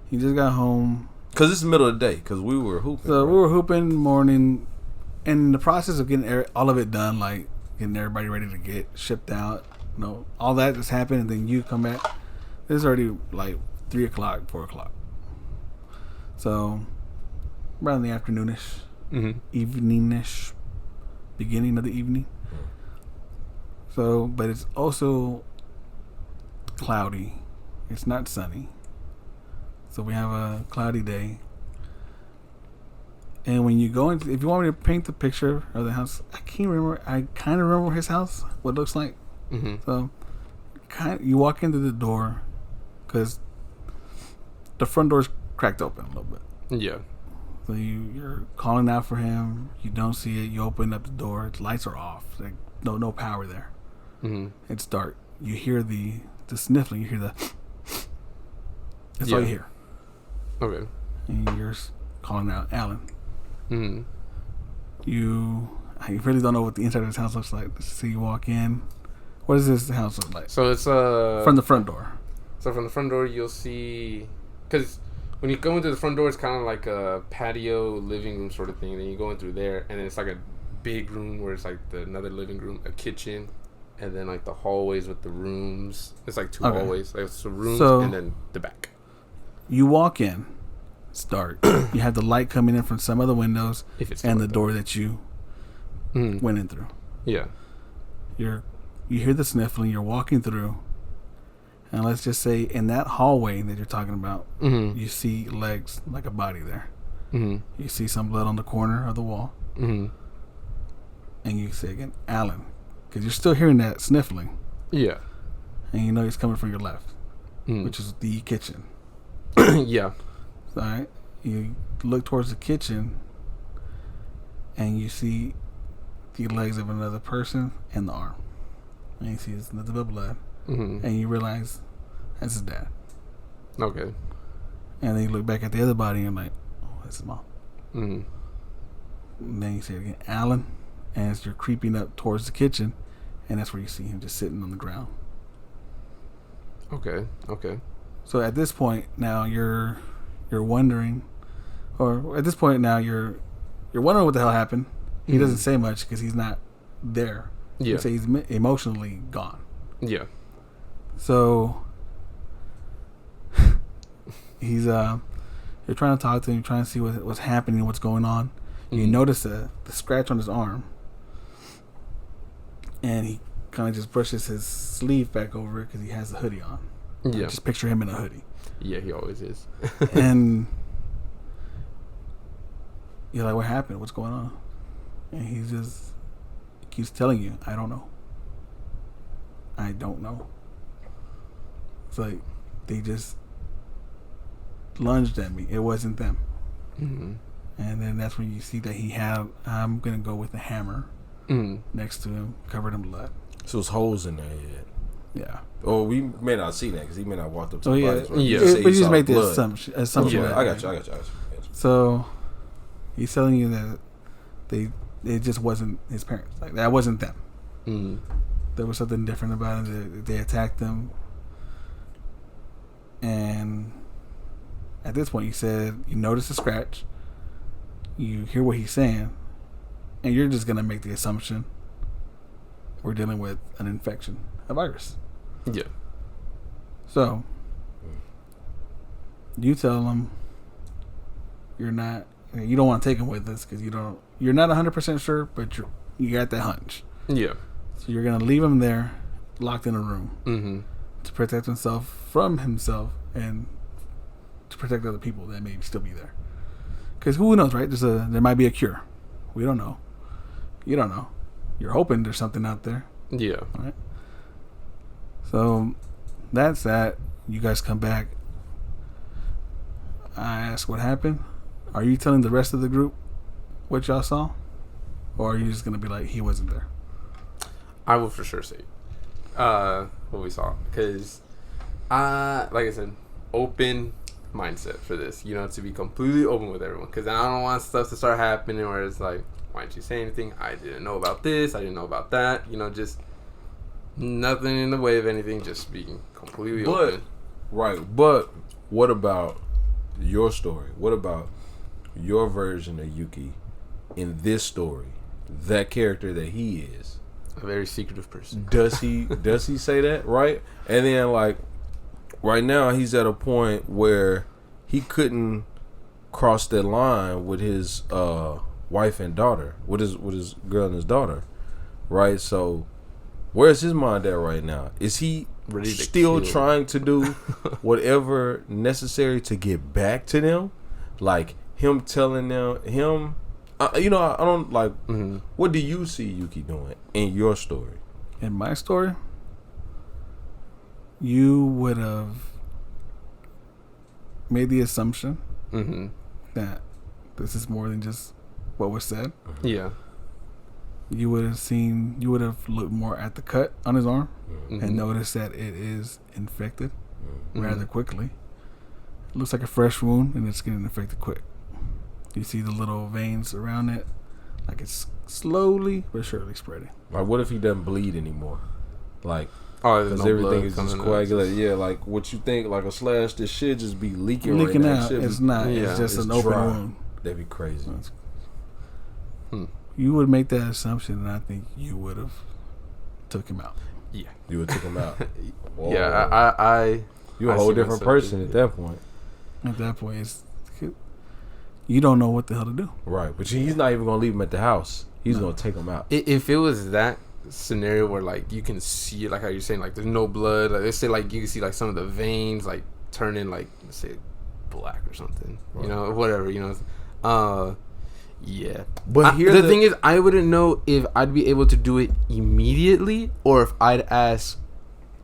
He just got home. Because it's the middle of the day. Because we were hooping. So we were hooping morning. And in the process of getting all of it done, like getting everybody ready to get shipped out, you know, all that just happened. And then you come back. It's already like 3 o'clock, 4 o'clock. So around the afternoonish, eveningish, beginning of the evening. So, but it's also cloudy. It's not sunny. So we have a cloudy day. And when you go into, if you want me to paint the picture of the house, I can't remember. I kind of remember his house, what it looks like. So, you walk into the door, because the front door's cracked open a little bit. Yeah. So you're calling out for him. You don't see it. You open up the door. The lights are off. Like no power there. It's dark. You hear the sniffling. You hear the. That's all you hear. Okay. And you're calling out Alan. You really don't know what the inside of this house looks like. So you walk in. What does this house look like? So it's from the front door. So from the front door, you'll see, because when you go into the front door, it's kind of like a patio living room sort of thing. Then you go in through there, and then it's like a big room where it's like another living room, a kitchen, and then like the hallways with the rooms. It's like 2 hallways, like some rooms, and then the back. You walk in. It's dark. You have the light coming in from some of the windows and the door that you went in through. Yeah. You hear the sniffling. You're walking through, And let's just say in that hallway that you're talking about, you see legs like a body there. You see some blood on the corner of the wall. And you say again, Alan, because you're still hearing that sniffling. Yeah. And you know he's coming from your left, which is the kitchen. Yeah. All right. You look towards the kitchen, and you see the legs of another person and the arm. And you see it's nothing but blood. And you realize that's his dad. Okay. And then you look back at the other body and you're like, oh, that's his mom. And then you say it again, Alan. And as you're creeping up towards the kitchen, and that's where you see him just sitting on the ground. Okay. So at this point now you're wondering, or at this point now you're wondering what the hell happened. He doesn't say much because he's not there. Yeah. You say he's emotionally gone. Yeah. So he's you're trying to talk to him, you're trying to see what's happening, what's going on. You notice the scratch on his arm, and he kind of just brushes his sleeve back over it because he has the hoodie on. Yeah. Just picture him in a hoodie. Yeah, he always is. And you're like, what happened? What's going on? And he keeps telling you, I don't know. It's like they just lunged at me. It wasn't them. And then that's when you see that I'm going to go with the hammer next to him, covered in blood. So there's holes in there, head. Yeah. Or we may not see that because he may not walked up to the body. Yeah. But you just make the assumption. Yeah, I got you. So he's telling you that it just wasn't his parents. Like, that wasn't them. There was something different about it. They attacked them. And at this point, you said you notice the scratch. You hear what he's saying. And you're just going to make the assumption we're dealing with an infection, a virus. Yeah. So you tell him you don't want to take him with us because you're not 100% sure, but you got that hunch. Yeah. So you're going to leave him there locked in a room to protect himself from himself and to protect other people that may still be there. Because who knows, right? There might be a cure. We don't know. You don't know. You're hoping there's something out there. Yeah. Right? So that's that. You guys come back. I ask what happened. Are you telling the rest of the group what y'all saw? Or are you just going to be like, he wasn't there? I will for sure say what we saw. Because, like I said, open mindset for this. To be completely open with everyone. Because I don't want stuff to start happening where it's like, why didn't you say anything? I didn't know about this. I didn't know about that. Just nothing in the way of anything. Just being completely open. Right. But what about your story? What about your version of Yuki in this story? That character that he is. A very secretive person. Does he say that? Right? And then right now he's at a point where he couldn't cross that line with his wife and daughter, with his girl and his daughter, right? So where's his mind at right now? Is he still trying to do whatever necessary to get back to them? Like him telling them, I don't like. What do you see Yuki doing in your story? In my story, you would have made the assumption that this is more than just what was said. Yeah. You would have looked more at the cut on his arm and noticed that it is infected rather quickly. It looks like a fresh wound and it's getting infected quick. You see the little veins around it, like it's slowly but surely spreading. Like, what if he doesn't bleed anymore? Like, because everything is just coagulated. Yeah, like what you think, like a slash, this should just be leaking out. Right It's not. Yeah, it's just an open wound. That'd be crazy. You would make that assumption, and I think you would have took him out. Yeah, you would took him out. Yeah, you're a whole different person at that point. At that point, you don't know what the hell to do. Right, but he's not even gonna leave him at the house. He's gonna take him out. If it was that scenario where like you can see, like how you're saying, like there's no blood. Like let's say like you can see like some of the veins like turning like, let's say, black or something. Right. You know, whatever. You know. Yeah. But the thing is, I wouldn't know if I'd be able to do it immediately or if I'd ask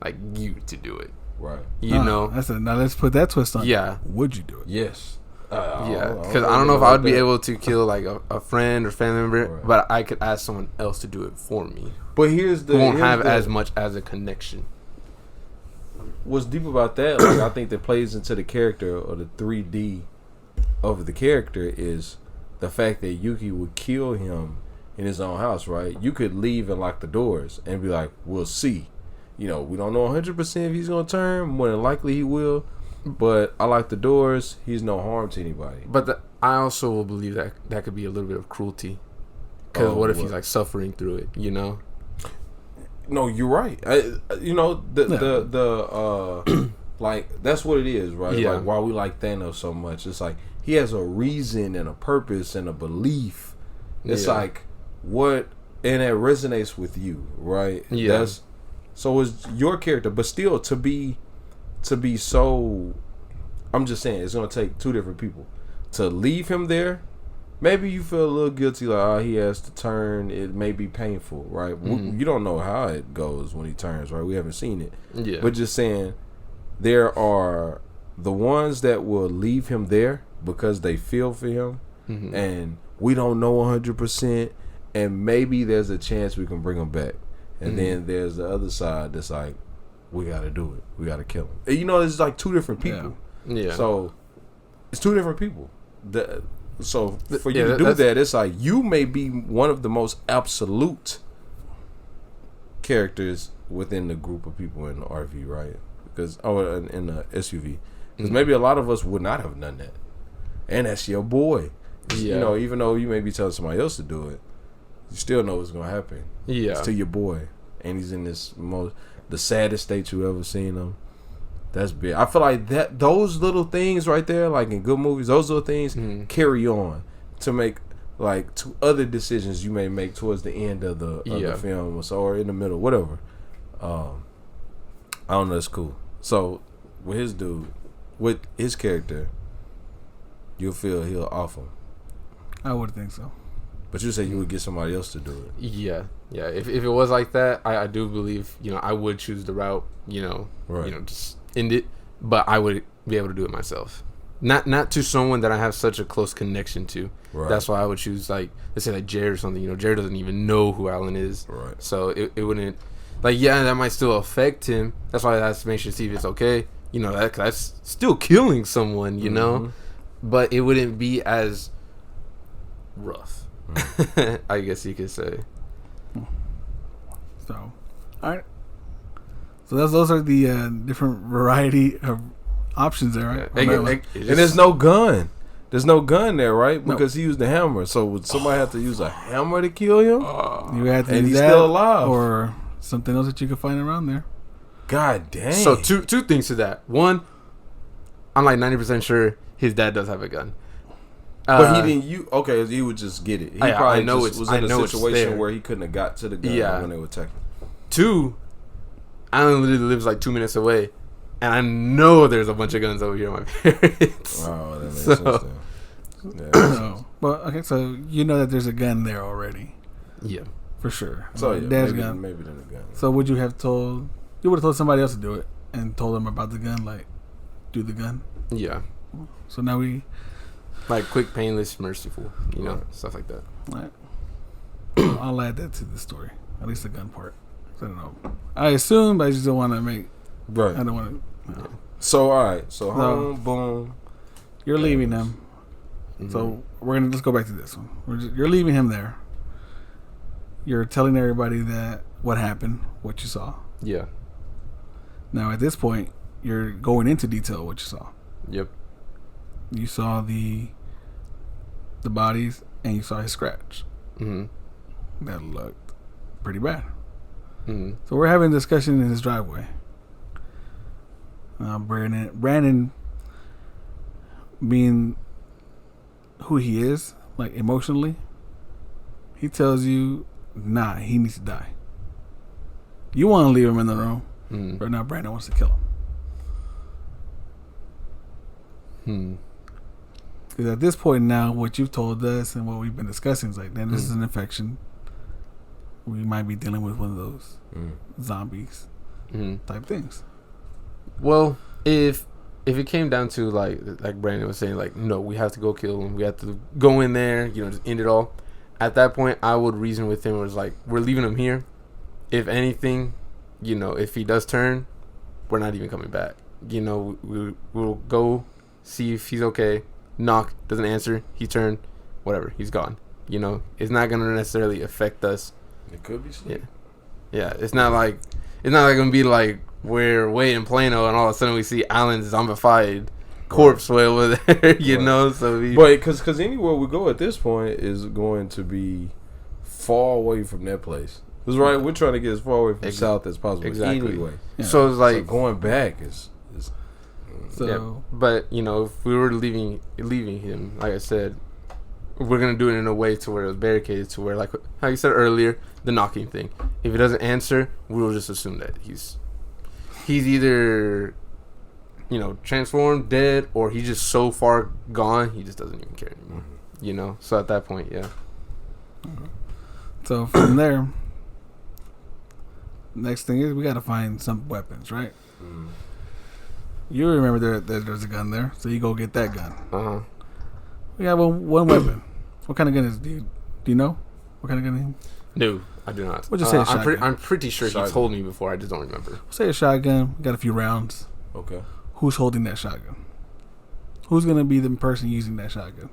like you to do it. Right. You know. Now let's put that twist on. Yeah. Would you do it? Yes. Yeah, because I don't know if I would be able to kill like a friend or family member, right. But I could ask someone else to do it for me. But here's the won't have as much as a connection. What's deep about that? Like, I think that plays into the character or the 3D of the character is the fact that Yuki would kill him in his own house. Right? You could leave and lock the doors and be like, "We'll see." You know, we don't know 100% if he's gonna turn. More than likely, he will. But I like the doors. He's no harm to anybody. But I also will believe that that could be a little bit of cruelty. Because what if he's like suffering through it? You know. No, you're right. You know like that's what it is, right? Yeah. Like why we like Thanos so much. It's like he has a reason and a purpose and a belief. It's like what, and it resonates with you, right? Yeah. So is your character, but still to be so, I'm just saying it's gonna take two different people to leave him there. Maybe you feel a little guilty, like he has to turn. It may be painful, right? You don't know how it goes when he turns, right? We haven't seen it. Yeah. But just saying, there are the ones that will leave him there because they feel for him, and we don't know 100%, and maybe there's a chance we can bring him back. And then there's the other side that's like, we got to do it. We got to kill him. And you know, it's like two different people. Yeah. So it's two different people. So for you to do that, it's like you may be one of the most absolute characters within the group of people in the RV, right? Because in the SUV, because maybe a lot of us would not have done that, and that's your boy. Yeah. You know, even though you may be telling somebody else to do it, you still know what's gonna happen. Yeah, it's to your boy, and he's in the saddest state you ever seen him. That's big. I feel like those little things right there, like in good movies, those little things carry on to make like to other decisions you may make towards the end of the film or in the middle, whatever. I don't know. It's cool. So with his character, you'll feel he'll off him. I would think so. But you say you would get somebody else to do it. Yeah. If it was like that, I do believe, you know, I would choose the route, you know, just end it. But I would be able to do it myself. Not to someone that I have such a close connection to. Right. That's why I would choose, like, let's say like Jared or something. You know, Jared doesn't even know who Alan is. Right. So it wouldn't, like, yeah, that might still affect him. That's why I have to make sure to see if it's okay. You know, that's still killing someone, you know. But it wouldn't be as rough. I guess you could say. So, all right. So those are the different variety of options there, right? And there's no gun. There's no gun there, right? Because he used the hammer. So would somebody have to use a hammer to kill him? You had to, and he's still alive, or something else that you could find around there. God dang. So two things to that. One, I'm like 90% sure his dad does have a gun. But he didn't. Okay, he would just get it. He probably was in a situation where he couldn't have got to the gun when they were attacking. Two, Alan literally lives like 2 minutes away, and I know there's a bunch of guns over here at my parents. Oh, that makes sense then. Yeah. Well, okay, so you know that there's a gun there already. Yeah, for sure. So Dad's maybe, gun. Maybe then a gun. So would you have told? You would have told somebody else to do it and told them about the gun, like do the gun. Yeah. So now we. Like quick, painless, merciful, you know, stuff like that. All right. I'll add that to the story, at least the gun part. I don't know. I assume, but I just don't want to make. Right. I don't want to. No. So all right. So home, boom. You're leaving them. So let's go back to this one. You're leaving him there. You're telling everybody that what happened, what you saw. Yeah. Now at this point, you're going into detail what you saw. Yep. You saw the bodies, and you saw his scratch. That looked pretty bad. So we're having a discussion in his driveway. Brandon being who he is, like emotionally, he tells you, nah, he needs to die. You want to leave him in the room, but now Brandon wants to kill him. Because at this point now, what you've told us and what we've been discussing is like, then this is an infection. We might be dealing with one of those zombies type things. Well, if it came down to like Brandon was saying, like, no, we have to go kill him. We have to go in there, just end it all. At that point, I would reason with him. Was like, we're leaving him here. If anything, if he does turn, we're not even coming back. We'll go see if he's okay. Knock, doesn't answer. He turned, whatever. He's gone. It's not gonna necessarily affect us. It could be sleep. Yeah. It's not like gonna be like we're way in Plano and all of a sudden we see Alan's zombified corpse way over there. So but because anywhere we go at this point is going to be far away from that place. That's right. We're trying to get as far away from south as possible. Exactly. Anyway, so it's like going back is. So, yeah, but if we were leaving him, like I said, we're gonna do it in a way to where it's barricaded, to where, like how you said earlier, the knocking thing. If he doesn't answer, we will just assume that he's either transformed, dead, or he's just so far gone he just doesn't even care anymore. So at that point, yeah. Okay. So from there, next thing is we gotta find some weapons, right? You remember there's a gun there, so you go get that gun. We have one weapon. What kind of gun is it? Do you know? What kind of gun is it? No, I do not. We'll just say a shotgun. I'm pretty sure he told me before. I just don't remember. We'll say a shotgun. We got a few rounds. Okay. Who's holding that shotgun? Who's going to be the person using that shotgun?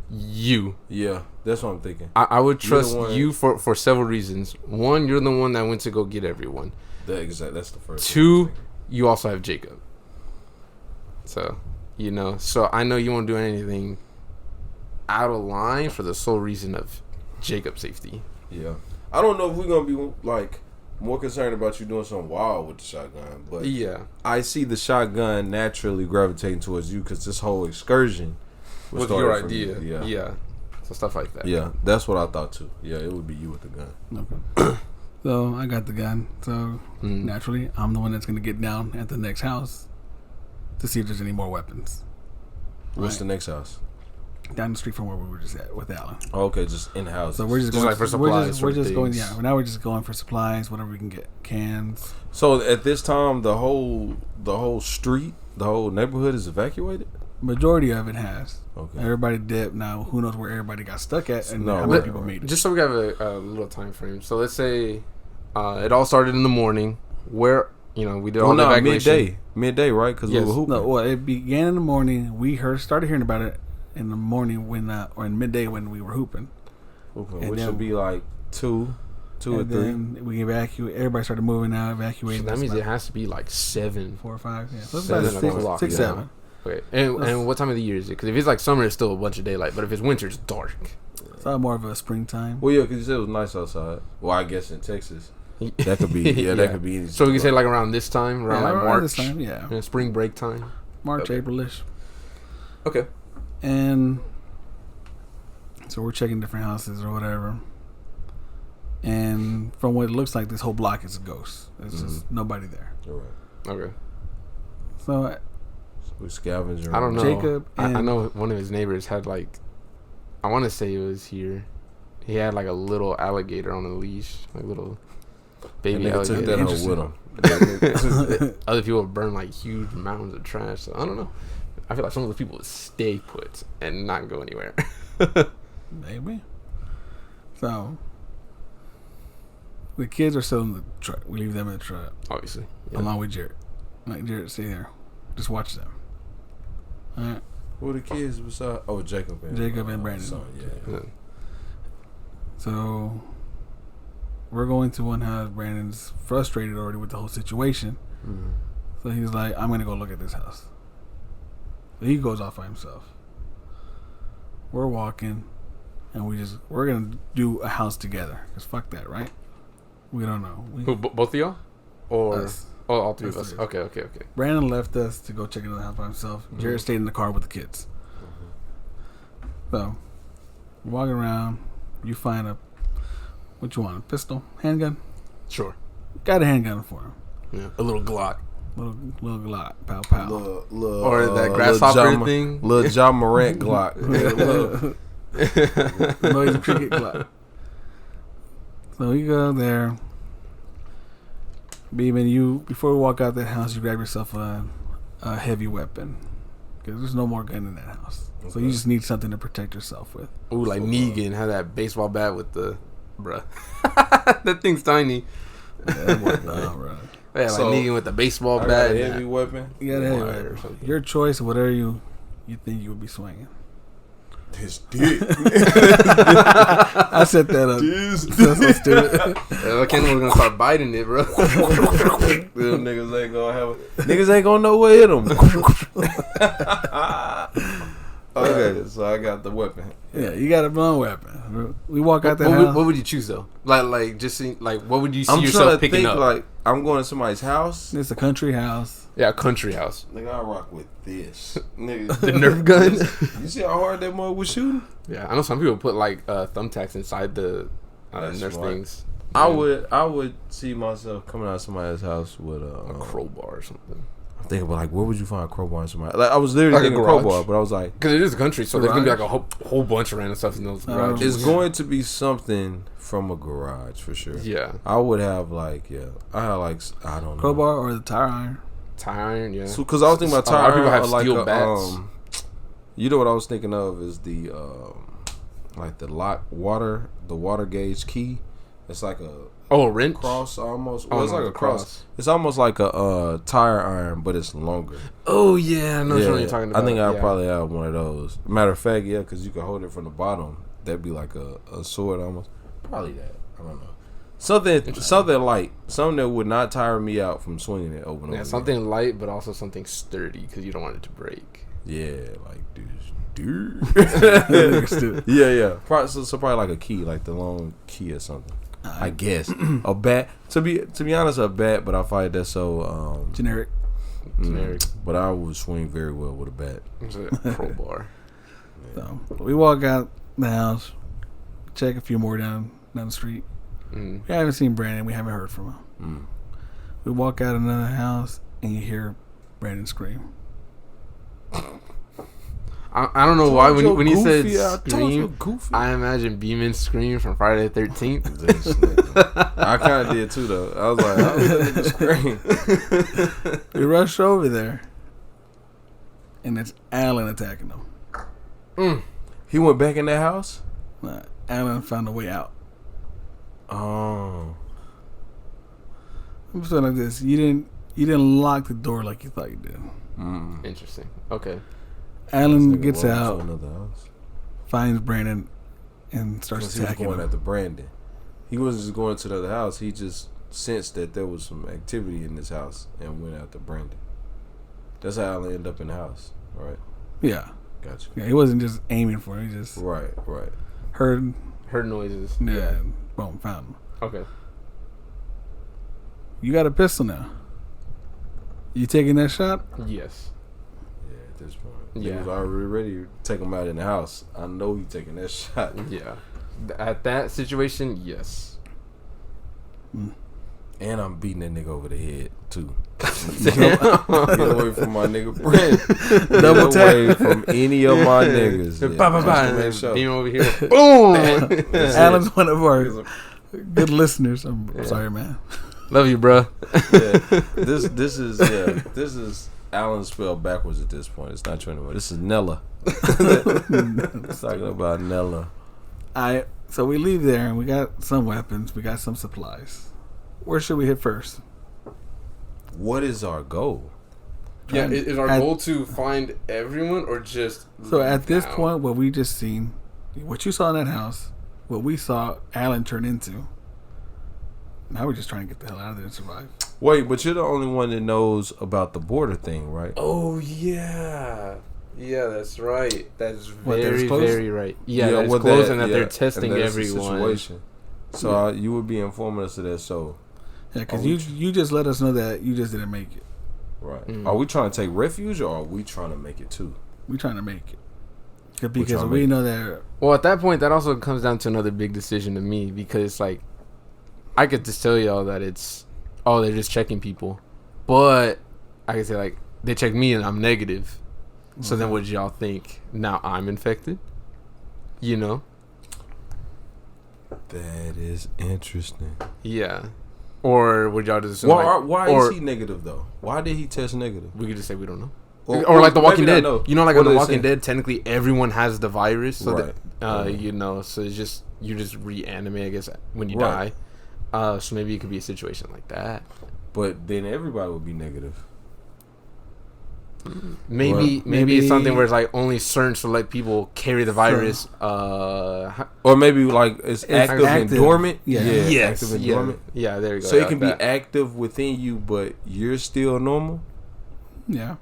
You. Yeah, that's what I'm thinking. I would trust you for several reasons. One, you're the one that went to go get everyone. That's the first. Two, you also have Jacob. So, so I know you won't do anything out of line for the sole reason of Jacob's safety. Yeah. I don't know if we're going to be, like, more concerned about you doing something wild with the shotgun, but yeah, I see the shotgun naturally gravitating towards you because this whole excursion was your idea. Yeah. So stuff like that. Yeah, that's what I thought too. Yeah, it would be you with the gun. Okay. So I got the gun. So naturally, I'm the one that's going to get down at the next house to see if there's any more weapons. What's the next house? Down the street from where we were just at with Alan. Oh, okay, just in house. So we're just going like for supplies. We're just going. Yeah, now we're just going for supplies, whatever we can get, cans. So at this time, the whole street, the whole neighborhood is evacuated. Majority of it has. Okay. Everybody dipped. Now who knows where everybody got stuck at and No, how many people made it. Just so we have a little time frame. So let's say it all started in the morning. Where we did all the evacuation. midday, right? Because we were hooping. No, well, it began in the morning. We started hearing about it in the morning when, or in midday when we were hooping. Which would be like two or three. Then we evacuate. Everybody started moving out, evacuating. So that means it has to be like 7, 4 or 5. Yeah, so it's 7 about 6, 7. Okay, and what time of the year is it? Because if it's like summer, it's still a bunch of daylight. But if it's winter, it's dark. It's more of a springtime. Well, yeah, because you said it was nice outside. Well, I guess in Texas, that could be. That could be. So we can say like around this time, around March. This time, yeah. Spring break time. March, April-ish. Okay. And so we're checking different houses or whatever. And from what it looks like, this whole block is a ghost. There's just nobody there. All right. Okay. So we scavenge. I don't know. Jacob. I know one of his neighbors had like, I want to say it was here. He had like a little alligator on a leash, like little baby alligator. Took that with him. Other people would burn like huge mountains of trash. So I don't know. I feel like some of the people would stay put and not go anywhere. Maybe. So the kids are still in the truck. We leave them in the truck, obviously, along with Jared. Like Jared, stay there. Just watch them. All right. Who are the kids besides? Oh, Jacob and Brandon. Son, yeah. So we're going to one house. Brandon's frustrated already with the whole situation. Mm-hmm. So he's like, I'm gonna go look at this house. So he goes off by himself. We're walking, and we're gonna do a house together. Cause fuck that, right? We don't know. Who, both of y'all, or us. Oh, all three of us. Okay. Brandon left us to go check another house by himself. Mm-hmm. Jared stayed in the car with the kids. Mm-hmm. So we're walking around. You find what you want? A pistol, handgun? Sure. Got a handgun for him. Yeah. A little Glock. Little Glock. Pow pow. Or that grasshopper thing. Little John Morant Glock. Noisy cricket Glock. So you go there. Beamen, before we walk out that house, you grab yourself a heavy weapon. Because there's no more gun in that house. Okay. So you just need something to protect yourself with. Ooh, like Negan had that baseball bat with the... Bruh. That thing's tiny. Yeah, that worked out, bro. Yeah, like Negan with the baseball bat. A heavy weapon? You got a heavy weapon. Or something. Your choice, whatever you think you would be swinging. His dick. I set that up. That's so stupid. Kendall was gonna start biting it, bro. Little niggas ain't gonna have niggas ain't gonna know what hit them. Okay, so I got the weapon. Yeah, you got a blown weapon. We walk out the house. What would you choose though? Like just see, like what would you see yourself picking up? Like I'm going to somebody's house. It's a country house. Yeah, a country house. Nigga, I rock with this. Nigga, the Nerf gun. You see how hard that mother was shooting? Yeah, I know some people put like thumbtacks inside the Nerf things. I would see myself coming out of somebody's house with a crowbar or something. I'm thinking about like where would you find a crowbar in somebody? Like I was literally thinking a crowbar, but I was like, because it is a country, so there's gonna be like a whole bunch of random stuff in those garages. It's going to be something from a garage for sure. Yeah, I would have I don't know, crowbar or the tire iron. Tire iron, yeah. So because I was thinking about tire iron, people have steel bats. You know what I was thinking of is the like the water gauge key. It's like a wrench cross almost. Well, it's like a cross. It's almost like a tire iron, but it's longer. Oh yeah, I know what you're talking about. I think I'll probably have one of those. Matter of fact, yeah, because you can hold it from the bottom. That'd be like a sword almost. Probably that. I don't know. Something light. Something that would not tire me out from swinging it over and over. Yeah, something light, but also something sturdy because you don't want it to break. Yeah, like dude. Yeah. So probably like a key, like the long key or something. I guess a bat. To be honest, a bat. But I find that so generic. But I would swing very well with a bat. It's a crowbar. So we walk out the house, check a few more down the street. We haven't seen Brandon. We haven't heard from him. We walk out another house and you hear Brandon scream. I don't know why when he said scream, I imagine Beamen scream from Friday the 13th. I kind of did too though. I was like, I was scream. We rushed over there, and it's Alan attacking them. He went back in that house. Alan found a way out. Oh, I'm saying like this. You didn't lock the door like you thought you did. Interesting. Okay. Alan gets out, finds Brandon, and starts attacking him. He was going after Brandon. He wasn't just going to the other house. He just sensed that there was some activity in this house and went after Brandon. That's how Alan ended up in the house, right? Yeah. Gotcha. Yeah, he wasn't just aiming for it. He just right. Heard noises. Yeah. Boom, found him. Okay. You got a pistol now. You taking that shot? Yes. Yeah, at this point. Yeah. He was already ready to take him out in the house. I know you taking that shot. Yeah. At that situation, yes. And I'm beating that nigga over the head, too. Get away from my nigga Brent. Double tap. Away from any of my niggas. Yeah. Beam over here. Boom! Alan's one of our good listeners. I'm sorry, man. Love you, bro. Yeah. This is Alan spelled backwards at this point. It's not true anymore. This is Nella. It's talking about Nella. So we leave there and we got some weapons. We got some supplies. Where should we hit first? What is our goal? Yeah, is our goal to find everyone or just... So at this point, what we just seen, what you saw in that house, what we saw Alan turn into, now we're just trying to get the hell out of there and survive. Wait, but you're the only one that knows about the border thing, right? Oh, yeah. Yeah, that's right. That's very right. Yeah, that's close and that they're testing everyone. Situation. So you would be informing us of that, so... Yeah, because you just let us know that you just didn't make it. Right. Are we trying to take refuge or are we trying to make it too? We're trying to make it. Because we know that... Well, at that point, that also comes down to another big decision to me because, like, I could just tell y'all that it's, they're just checking people. But I can say, like, they checked me and I'm negative. So then what did y'all think? Now I'm infected? You know? That is interesting. Yeah. Or would y'all just assume, why is he negative, though? Why did he test negative? We could just say we don't know. Or like The Walking Dead. You know, like on The Walking Dead, technically everyone has the virus. So that, you know, so it's just, you just reanimate, I guess, when you die. So maybe it could be a situation like that. But then everybody would be negative. Maybe it's something where it's like only certain select people carry the virus. Or maybe like it's active and dormant. Yes. Active and dormant. Yeah, there you go. So it can be active within you, but you're still normal. Yeah.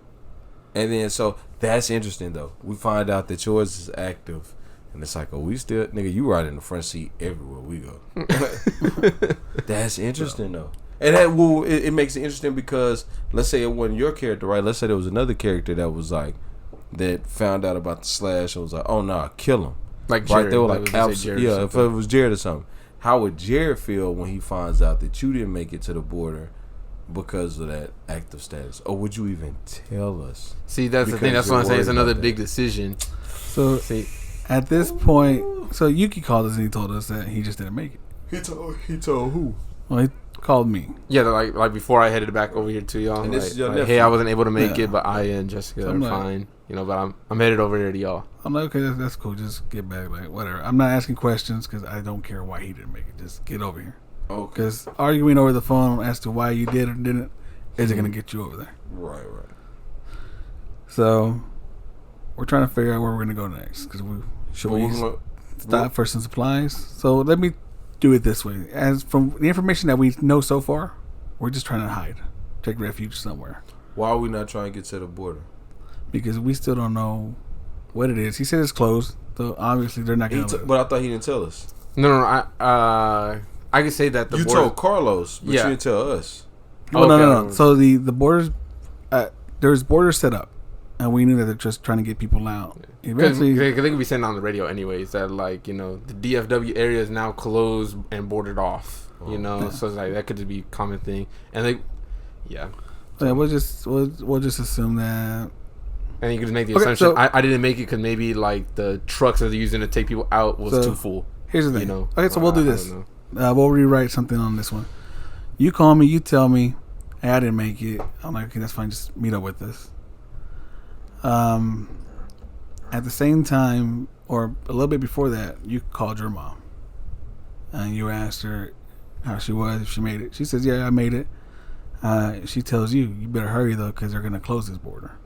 And then so that's interesting though. We find out that yours is active, and it's like, oh, we still nigga, you ride in the front seat everywhere we go. That's interesting though. And that it makes it interesting because let's say it wasn't your character, right? Let's say there was another character that was like that found out about the slash and was like, oh nah, kill him. Like right, Jared, they were like, if it was Jared or something. How would Jared feel when he finds out that you didn't make it to the border because of that active status? Or would you even tell us? See, that's the thing. That's what I'm saying. It's another big decision. So at this point, so Yuki called us and he told us that he just didn't make it. He told who? Well, he called me. Yeah, like before I headed back over here to y'all. And this is your like, nephew. hey, I wasn't able to make it, but I and Jessica are fine. You know, but I'm headed over here to y'all. I'm like, okay, that's cool. Just get back, like whatever. I'm not asking questions because I don't care why he didn't make it. Just get over here. Okay. Because arguing over the phone as to why you did or didn't isn't gonna get you over there. Right. So we're trying to figure out where we're gonna go next because we stop for some supplies. So let me do it this way. As from the information that we know so far, we're just trying to hide, take refuge somewhere. Why are we not trying to get to the border? Because we still don't know what it is. He said it's closed, so obviously they're not going to. But I thought he didn't tell us. No. I could say that you told Carlos, but you didn't tell us. No. So the borders, there's borders set up, and we knew that they're just trying to get people out. Eventually, they could be saying on the radio anyways that like the DFW area is now closed and boarded off. So it's like that could just be a common thing, and we'll just assume that. And you could just make the assumption so, I didn't make it because maybe like the trucks that they're using to take people out was too full. Here's the thing. Okay, so we'll do this. We'll rewrite something on this one. You call me, you tell me, hey, I didn't make it. I'm like, okay, that's fine. Just meet up with us. At the same time, or a little bit before that, you called your mom. And you asked her how she was, if she made it. She says, yeah, I made it. She tells you better hurry, though, because they're going to close this border.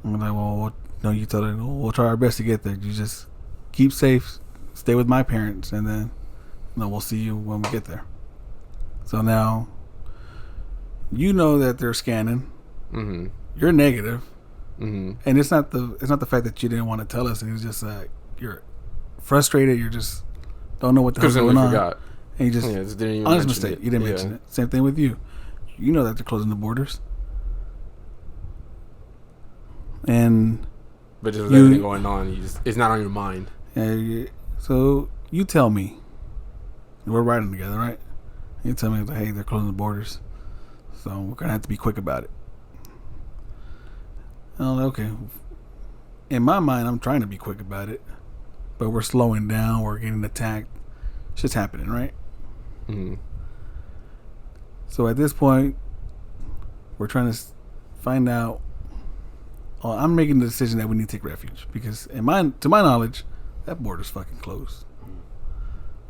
I'm like, well, no, you tell her, we'll try our best to get there. You just keep safe, stay with my parents, and then we'll see you when we get there. So now, you know that they're scanning. Mm-hmm. You're negative. Mm-hmm. And it's not the fact that you didn't want to tell us. It's just you're frustrated. You just don't know what the hell's going on. Forgot. And you just didn't even honest mistake. You didn't mention it. Same thing with you. You know that they're closing the borders. But just with everything going on, it's not on your mind. So you tell me, we're riding together, right? You tell me, hey, they're closing the borders, so we're gonna have to be quick about it. And I'm like, okay. In my mind, I'm trying to be quick about it, but we're slowing down. We're getting attacked. Shit's happening, right? Mm-hmm. So at this point, we're trying to find out. I'm making the decision that we need to take refuge because, to my knowledge, that border's fucking closed.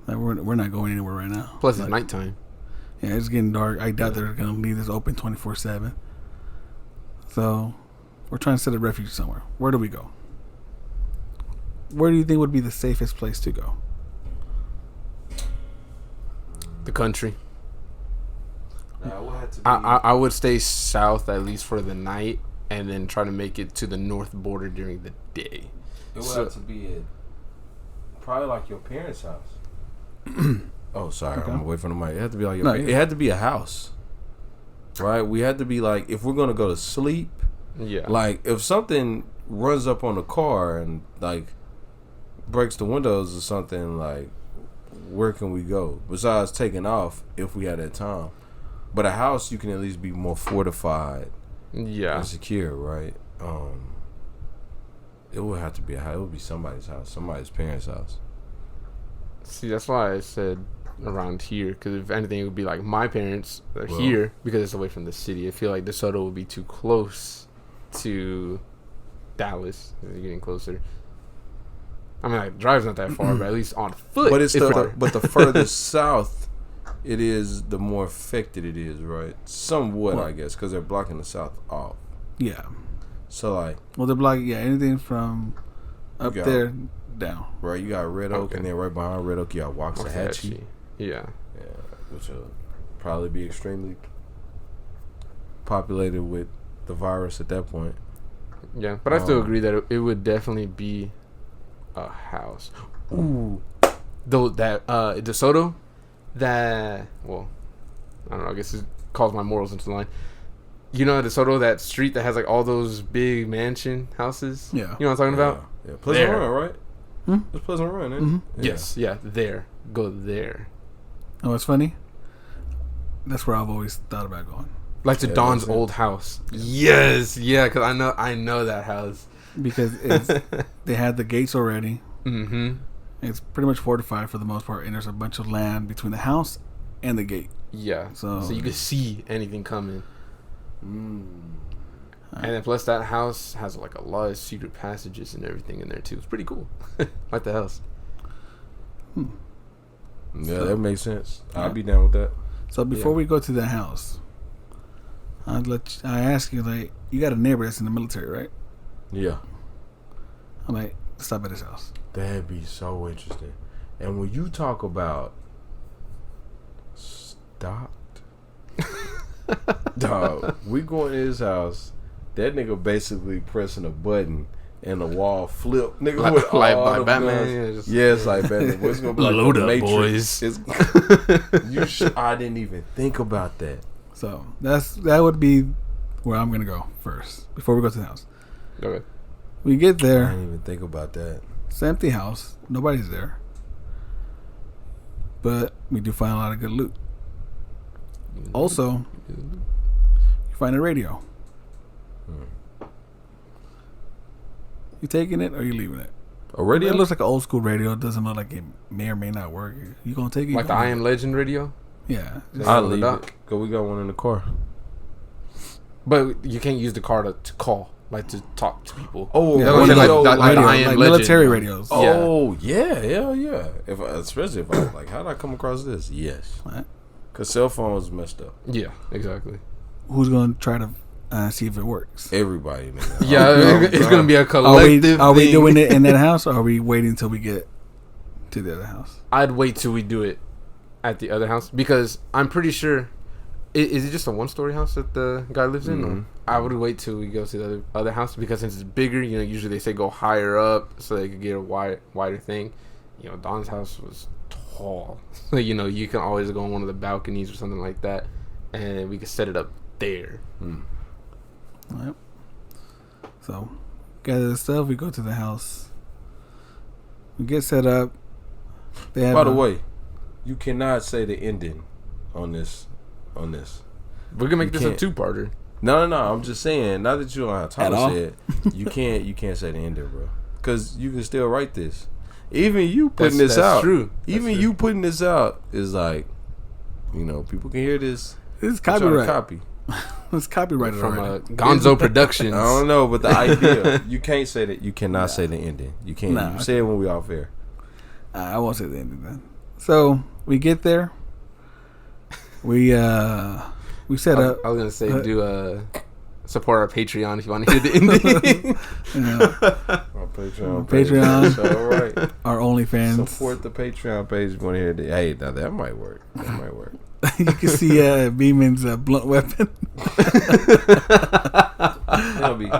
Like we're not going anywhere right now. Plus, it's nighttime. Yeah, it's getting dark. I doubt they're gonna leave this open 24/7. So, we're trying to set a refuge somewhere. Where do we go? Where do you think would be the safest place to go? The country. I would stay south at least for the night. And then try to make it to the north border during the day. It would have to be probably like your parents' house. Oh, sorry, okay. I'm away from the mic. It had to be like it had to be a house, right? We had to be like, if we're gonna go to sleep, like if something runs up on the car and like breaks the windows or something, like where can we go besides taking off if we had that time? But a house, you can at least be more fortified, and secure, right? It would have to be a house. It would be somebody's house, somebody's parents' house. See, that's why I said around here, because if anything, it would be like my parents are here because it's away from the city. I feel like DeSoto would be too close to Dallas. You're getting closer. I mean, like, drive's not that far, but at least on foot. But but the further south it is, the more affected it is, right? Somewhat, I guess, because they're blocking the south off. Yeah. So, like... Well, they're blocking, anything from up there down. Right, you got Red Oak, and then right behind Red Oak, you got Waxahachie. Yeah. Which will probably be extremely populated with the virus at that point. Yeah, but I still agree that it would definitely be a house. Ooh. Though that DeSoto, I don't know, I guess it calls my morals into line. You know DeSoto, that street that has like all those big mansion houses? Yeah. You know what I'm talking about? Yeah. Pleasant Run, right? It's Pleasant Run, isn't it? Yeah. Yes, there. Go there. Oh, it's funny? That's where I've always thought about going. Like to Don's old house. Yes, because I know that house. Because they had the gates already. Mm-hmm. It's pretty much fortified for the most part, and there's a bunch of land between the house and the gate. Yeah, so you can see anything coming. And then plus that house has like a lot of secret passages and everything in there too. It's pretty cool. Like the house. Yeah, that makes sense. I'd be down with that. So before we go to the house, I ask you, like, you got a neighbor that's in the military, right? Yeah. I'm like, stop at his house. That'd be so interesting. And when you talk about stopped, dog, we going to his house. That nigga basically pressing a button and the wall flip. Nigga like, with like all by the Batman. Guns. It's like Batman. It's gonna be like load the up, Matrix. boys. I didn't even think about that. So that would be where I'm gonna go first before we go to the house. Okay. We get there. I didn't even think about that. It's an empty house. Nobody's there. But we do find a lot of good loot. Also, you find a radio. You taking it or you leaving it? A radio? It looks like an old school radio. It doesn't look like it may or may not work. You gonna take it? Like the I Am Legend radio? Yeah. I'll leave it. Cause we got one in the car. But you can't use the car to call, like to talk to people. Oh, yeah, like military radios. Oh, yeah, hell yeah. Especially if I was like, how did I come across this? Yes. What? Cause cell phones messed up. Yeah, exactly. Who's gonna try to see if it works? Everybody. Yeah, it's gonna be a collective. Are we doing it in that house, or are we waiting until we get to the other house? I'd wait till we do it at the other house because I'm pretty sure. Is it just a one-story house that the guy lives in? Or I would wait till we go to the other house because since it's bigger, usually they say go higher up so they could get a wider thing. Don's house was tall. You can always go on one of the balconies or something like that, and we could set it up there. Yep. So, gather the stuff. We go to the house. We get set up. By the way, you cannot say the ending on this. We're gonna make this a two-parter. No. I'm just saying. Not that you don't have time to say it. You can't say the ending, bro. Because you can still write this. Even you putting this out. True. Even you putting this out is like, people can hear this. It's copyright. Copy. It's copyrighted from Gonzo Productions. I don't know, but the idea, you can't say that. You cannot say the ending. You can't. You say it when we off air. I won't say the ending then. So we get there. We set up. I was gonna say do support our Patreon if you want to hear the ending. Our Patreon. All right. Our OnlyFans. Support the Patreon page if you want to hear the. Hey, now that might work. You can see Beeman's blunt weapon. That'll be.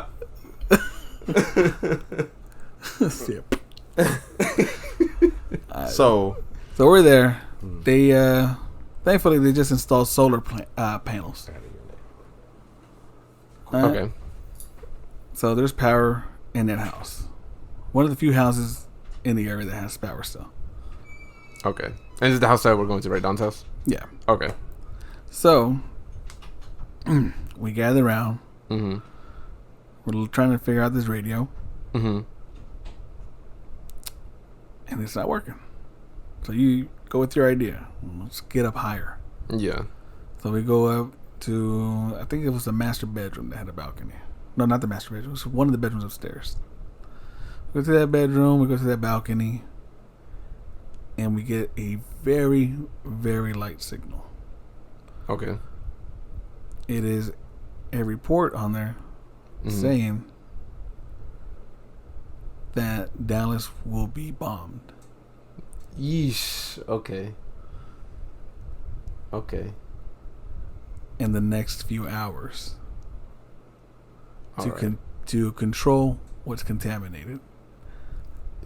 So we're there. They thankfully they just installed solar panels. Okay. So there's power in that house. One of the few houses in the area that has power still. Okay. And this is the house that we're going to, right? Don's house? Yeah. Okay. So, we gather around. Mm-hmm. We're trying to figure out this radio. Mm-hmm. And it's not working. So you go with your idea. Let's get up higher. Yeah. So we go up to, I think it was the master bedroom that had a balcony. No, not the master bedroom. It was one of the bedrooms upstairs. We go to that bedroom. We go to that balcony. And we get a very, very light signal. Okay. It is a report on there saying that Dallas will be bombed. Yeesh. Okay. Okay. In the next few hours. All To control what's contaminated.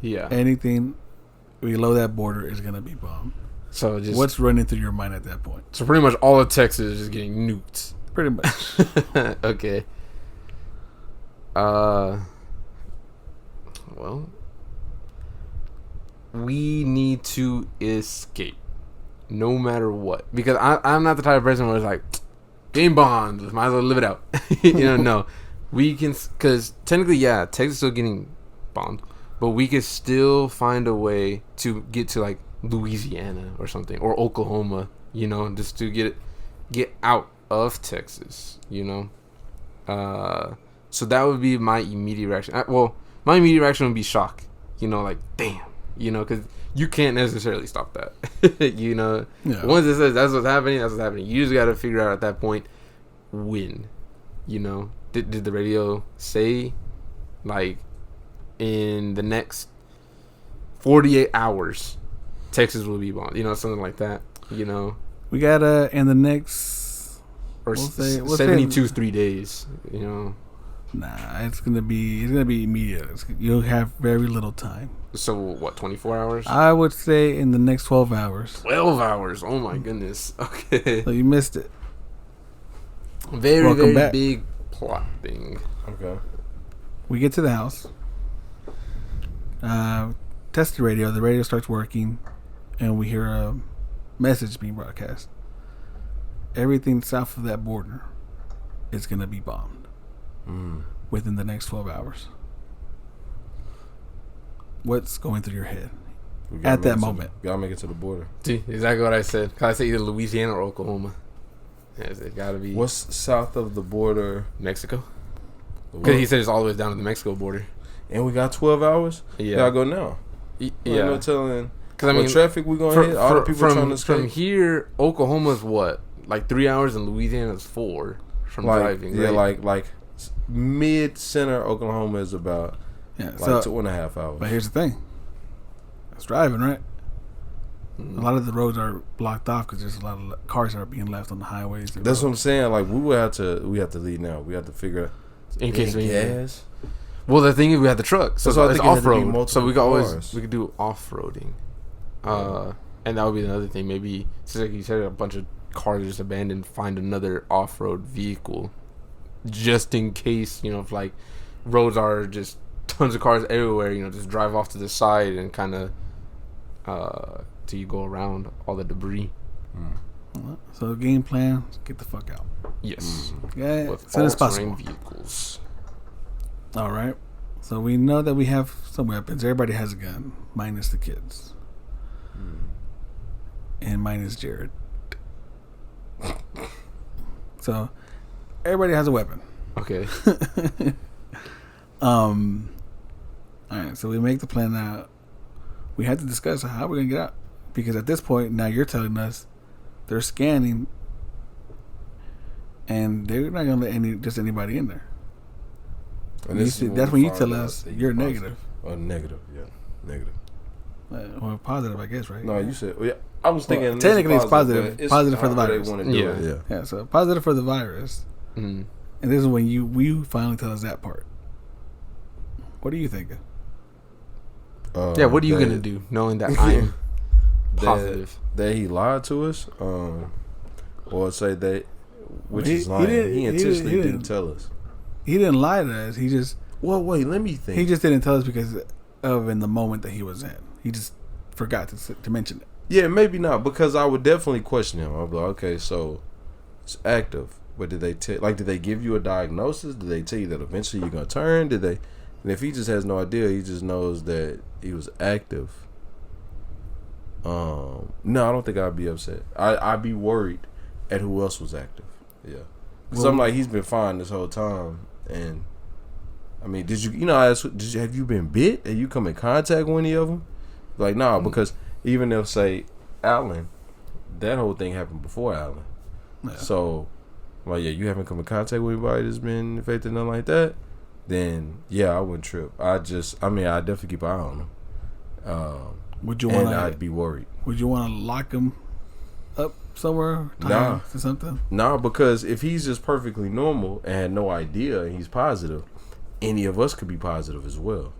Yeah. Anything below that border is going to be bombed. So just what's running through your mind at that point? So pretty much all of Texas is just getting nuked. Pretty much. Okay. Well, we need to escape, no matter what. Because I'm not the type of person where it's like, game bombed, might as well live it out. No. We can, because technically, yeah, Texas is still getting bombed, but we could still find a way to get to like Louisiana or something, or Oklahoma, just to get out of Texas, so that would be my immediate reaction. My immediate reaction would be shock, like, damn, because you can't necessarily stop that. Yeah. Once it says that's what's happening, you just got to figure out at that point when, did the radio say like in the next 48 hours Texas will be bombed, something like that, We gotta in the next, or 72 3 days, Nah, it's gonna be immediate. You'll have very little time. So what, 24 hours? I would say in the next 12 hours. 12 hours. Oh my goodness. Okay. So you missed it. Very, very back. Big plot thing. Okay. We get to the house. Test the radio. The radio starts working, and we hear a message being broadcast. Everything south of that border is gonna be bombed. Within the next 12 hours. What's going through your head at that moment? Gotta make it to the border. See, exactly what I said. Cause I said either Louisiana or Oklahoma. Yes, it gotta be. What's south of the border? Mexico. Because he said it's all the way down to the Mexico border. And we got 12 hours. Yeah, gotta go now. Yeah, no telling. Because what traffic we gonna hit. All the people trying to escape. From here, Oklahoma's what, like 3 hours, and Louisiana's 4 from driving. Yeah, right? like mid center Oklahoma is about 2.5 hours. But here's the thing: it's driving, right? A lot of the roads are blocked off because there's a lot of cars that are being left on the highways. That's what I'm saying. Like we have to leave now. We have to figure out in case we gas. Well, the thing is, we have the truck, so it's off road. So we could do off roading, and that would be another thing. Maybe since like you said, a bunch of cars just abandoned, find another off road vehicle, just in case, if like roads are just tons of cars everywhere, just drive off to the side and kind of till you go around all the debris. So game plan, get the fuck out. Yes. Yeah, with as soon as possible. Vehicles. All right. So we know that we have some weapons. Everybody has a gun, minus the kids, and minus Jared. So everybody has a weapon. Okay. All right. So we make the plan now. We have to discuss how we're gonna get out, because at this point now you're telling us they're scanning, and they're not gonna let anybody in there. And that's when you tell us you're negative. Oh, negative, yeah, negative. Well, positive, I guess, right? No, you said. Well, yeah, I was thinking. Technically, it's positive. Positive for the virus. Yeah. So positive for the virus. And this is when you finally tell us that part. What are you thinking? What are you gonna do, knowing that I'm positive? That he lied to us, or say that, which is lying. He intentionally didn't tell us. He didn't lie to us. He just. Well, wait. Let me think. He just didn't tell us because of in the moment that he was in. He just forgot to mention it. Yeah, maybe not, because I would definitely question him. I'd be like, okay, so it's active, but did they give you a diagnosis? Did they tell you that eventually you're gonna turn? Did they? And if he just has no idea, he just knows that he was active. No, I don't think I'd be upset. I'd be worried at who else was active. Yeah, because I'm like, he's been fine this whole time, and I mean, have you been bit? Have you come in contact with any of them? Like, nah, because even if, say, Alan, that whole thing happened before Alan. Yeah. So, like, yeah, you haven't come in contact with anybody that's been infected, nothing like that, then, yeah, I wouldn't trip. I'd definitely keep an eye on them. Would you want to? I'd be worried. Would you want to lock him up somewhere? Or something? Nah, because if he's just perfectly normal and had no idea and he's positive, any of us could be positive as well.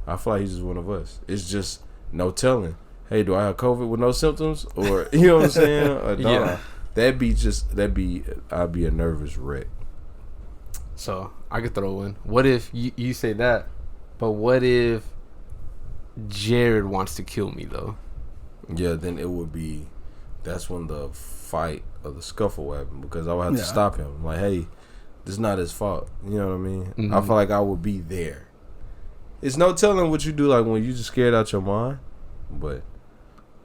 I feel like he's just one of us. It's just no telling. Hey, do I have COVID with no symptoms? Or, you know what I'm saying? Or, yeah. I'd be a nervous wreck. So, I could throw in. What if you say that, but what if Jared wants to kill me, though? Yeah, then that's when the fight or the scuffle will happen, because I would have to stop him. Like, hey, this is not his fault. You know what I mean? Mm-hmm. I feel like I would be there. It's no telling what you do, like, when you just scared out your mind. But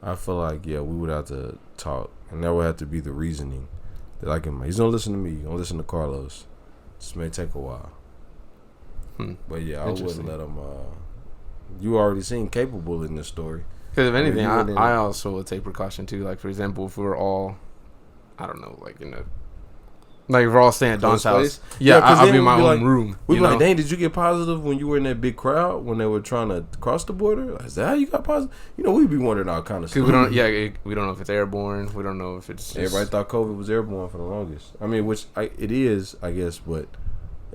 I feel like, yeah, we would have to talk, and that would have to be the reasoning. That, like, he's gonna listen to me, he's gonna listen to Carlos. This may take a while. But yeah, I wouldn't let him. You already seen capable in this story. Because if anything, I also would take precaution too. Like, for example, if we were all, I don't know, like if we're all staying at Don's house. Yeah, I'll be in my own room. We'd be like, dang, did you get positive when you were in that big crowd when they were trying to cross the border? Is that how you got positive? We'd be wondering all kind of stuff. Because we don't know if it's airborne. We don't know if it's just... Everybody thought COVID was airborne for the longest. I mean, it is, I guess, but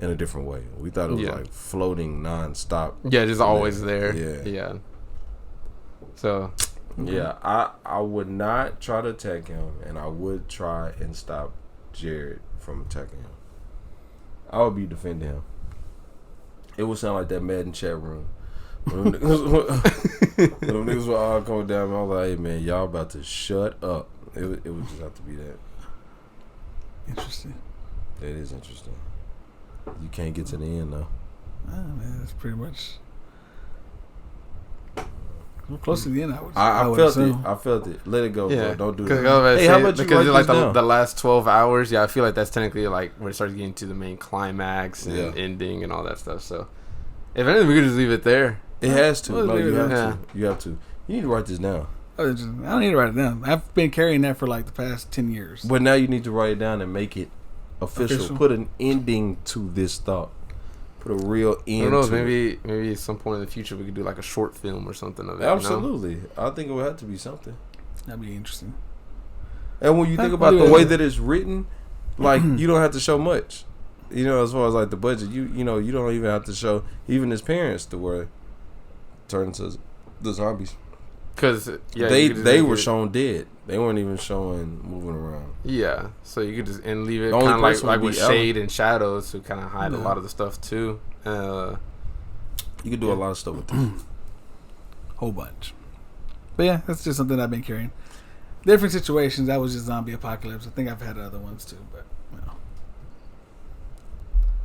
in a different way. We thought it was like floating nonstop. Yeah, just always there. Yeah. So... Yeah, I would not try to attack him, and I would try and stop Jared from attacking him. I would be defending him. It would sound like that Madden chat room. When them niggas were all coming down, I was like, hey, man, y'all about to shut up. It would just have to be that. Interesting. That is interesting. You can't get to the end, though. Man, that's pretty much... Close to the end, I felt it. Let it go, bro. Don't do that. How about you write this down? The last 12 hours, I feel like that's technically like where it starts getting to the main climax and ending and all that stuff. So, if anything, we could just leave it there. It has to. No, you have to. You have to. You need to write this down. I don't need to write it down. I've been carrying that for like the past 10 years. But now you need to write it down and make it official. Put an ending to this thought. Put a real end. I don't know. Maybe at some point in the future we could do like a short film or something of it. Absolutely, I think it would have to be something. That'd be interesting. And when you think about the way that it's written, like you don't have to show much. As far as like the budget, you don't even have to show even his parents to where turn into the zombies. Because they were shown dead. They weren't even showing moving around. Yeah, so you could just leave it kind of like with shade and shadows to kind of hide a lot of the stuff too. You could do a lot of stuff with this. Whole bunch. But yeah, that's just something I've been carrying. Different situations. That was just zombie apocalypse. I think I've had other ones too, but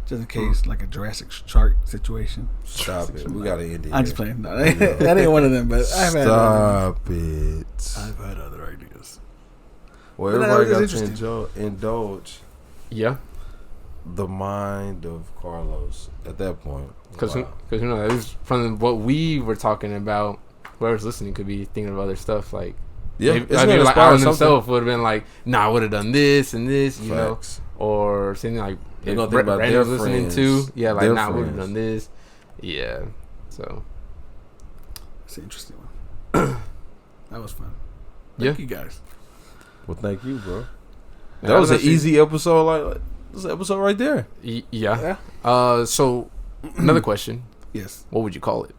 just in case, like a Jurassic Shark situation. Stop it. We gotta end it. I'm just playing. No, that ain't one of them. But I've had. Stop it. I've had other ideas. Well, everybody got to indulge. Yeah. The mind of Carlos at that point. Because it was from what we were talking about. Whoever's listening could be thinking of other stuff like. Yeah, maybe like Alan himself would have been like, "Nah, I would have done this and this," or something like. They're gonna think about their listening friends. To, yeah, like nah, we've done this, yeah. So it's an interesting one. That was fun. Thank you guys. Well, thank you, bro. That was an easy episode. Like this episode right there. Yeah. So another question. Yes. What would you call it?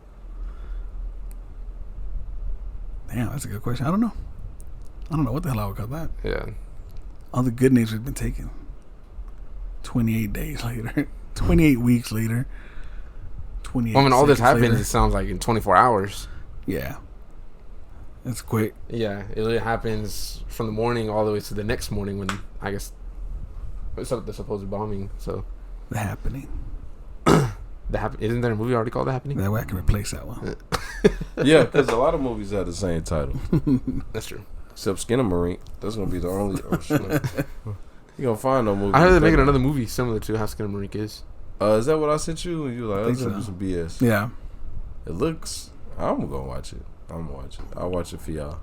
Damn, that's a good question. I don't know what the hell I would call that. Yeah. All the good names have been taken. 28 days later, 28 weeks later, 28 all this happens, later. it sounds like in 24 hours. Yeah. It's quick. Yeah, it happens from the morning all the way to the next morning when I guess it's the supposed bombing. So The Happening. Isn't there a movie already called The Happening? That way I can replace that one. Yeah, because a lot of movies have the same title. That's true. Except Skinamarink. That's gonna be the only. You gonna find no movie. I heard they're making another movie similar to how Skinamarink is. Is that what I sent you? And you were like, that's gonna be so. some BS. Yeah. It looks. I'm gonna watch it. I'll watch it for y'all.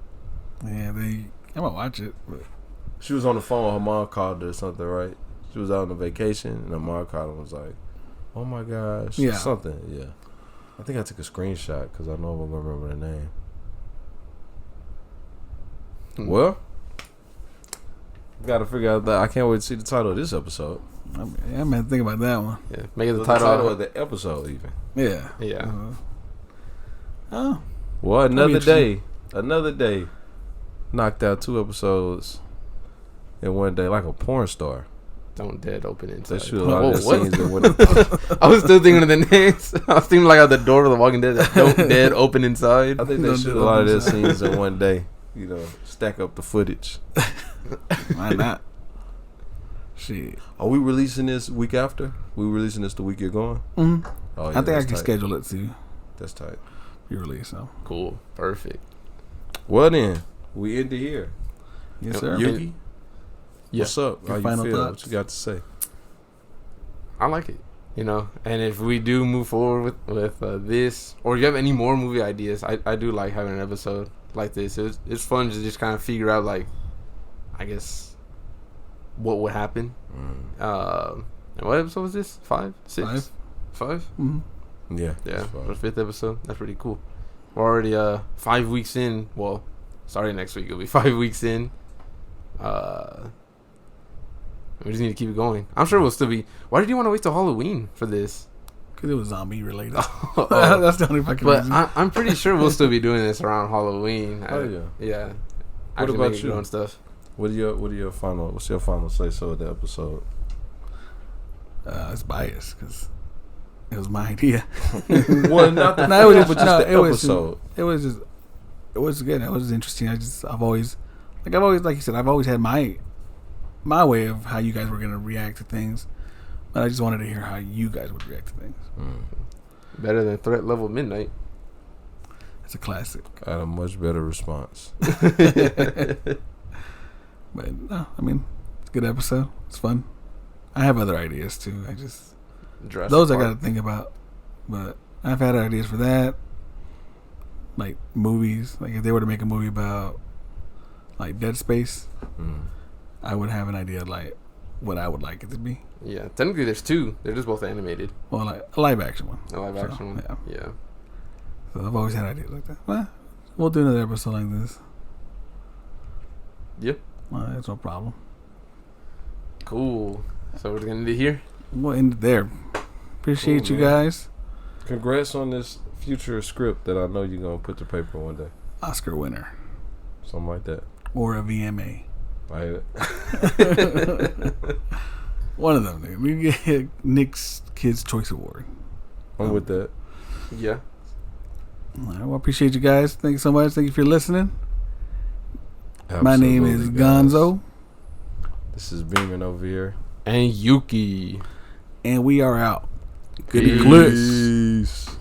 Yeah, I'm gonna watch it. But She was on the phone. Her mom called her or something, right? She was out on a vacation, and her mom called her and was like, "Oh my gosh, Yeah. something." Yeah, I think I took a screenshot because I know I'm gonna remember the name. Well, got to figure out that. I can't wait to see the title of this episode. I'm gonna think about that one. Yeah, make it the title of the episode, even. Yeah. Yeah. Oh. Well, another day, knocked out 2 episodes in one day like a porn star. Don't Dead Open Inside. They shoot a lot of what? scenes in one day. I was still thinking of the names. I was thinking like at the door of the Walking Dead. Don't Dead Open Inside. I think they shoot a lot of their scenes in one day. You know, stack up the footage. Why not? Shit. Are we releasing this week after? We releasing this the week you're going? Mm-hmm. Oh, yeah, I think I can schedule it to That's tight. be released. So Cool. Perfect. Well then, we end it here. yes, sir. Yuki, Yeah. what's up? Your How final you feel? thoughts? What you got to say? I like it. You know, and if we do move forward with this, or you have any more movie ideas, I do like having an episode like this. It's fun to just kind of figure out, like, I guess, what would happen. And what episode was this? 5? 6? 5? Mm-hmm. Yeah. Yeah, for the 5th episode. That's pretty cool. We're already 5 weeks in. Well, starting next week, it'll be 5 weeks in. We just need to keep it going. I'm sure we'll still be. Why did you want to wait till Halloween for this? Because it was zombie related. Oh. That's the only fucking But reason. I'm pretty sure we'll still be doing this around Halloween. Oh yeah. Yeah. What Actually about making you? doing stuff. What's your final say so of the episode? It's biased because it was my idea. Well, not the No, it was but just, just no, the it was episode. it was just it was good. It was interesting. I've always like you said, I've always had my way of how you guys were gonna react to things, but I just wanted to hear how you guys would react to things. Better than Threat Level Midnight. It's a classic. I had a much better response. But no, I mean, it's a good episode. It's fun. I have other ideas too. I just Jurassic those Park. I gotta think about. But I've had ideas for that. Like movies. Like if they were to make a movie about like Dead Space, I would have an idea of like what I would like it to be. Yeah, technically there's 2. They're just both animated. Well, like a live action one. A live action one. Yeah. So I've always had ideas like that. Well, we'll do another episode like this. Yep. Well, that's no problem. Cool. So we're gonna end it here. We'll end it there. Appreciate Cool, you man. guys. Congrats on this future script that I know you're gonna put to paper one day. Oscar winner Something like that. or a VMA. I hate it. One of them. Dude. We get Nick's Kids Choice Award. I'm with that. Yeah. All right, well, appreciate you guys. Thank you so much. Thank you for listening. My name is Absolutely, guys. Gonzo, This is Beamen over here. And Yuki. and we are out. Goody Peace. Glitz. Peace.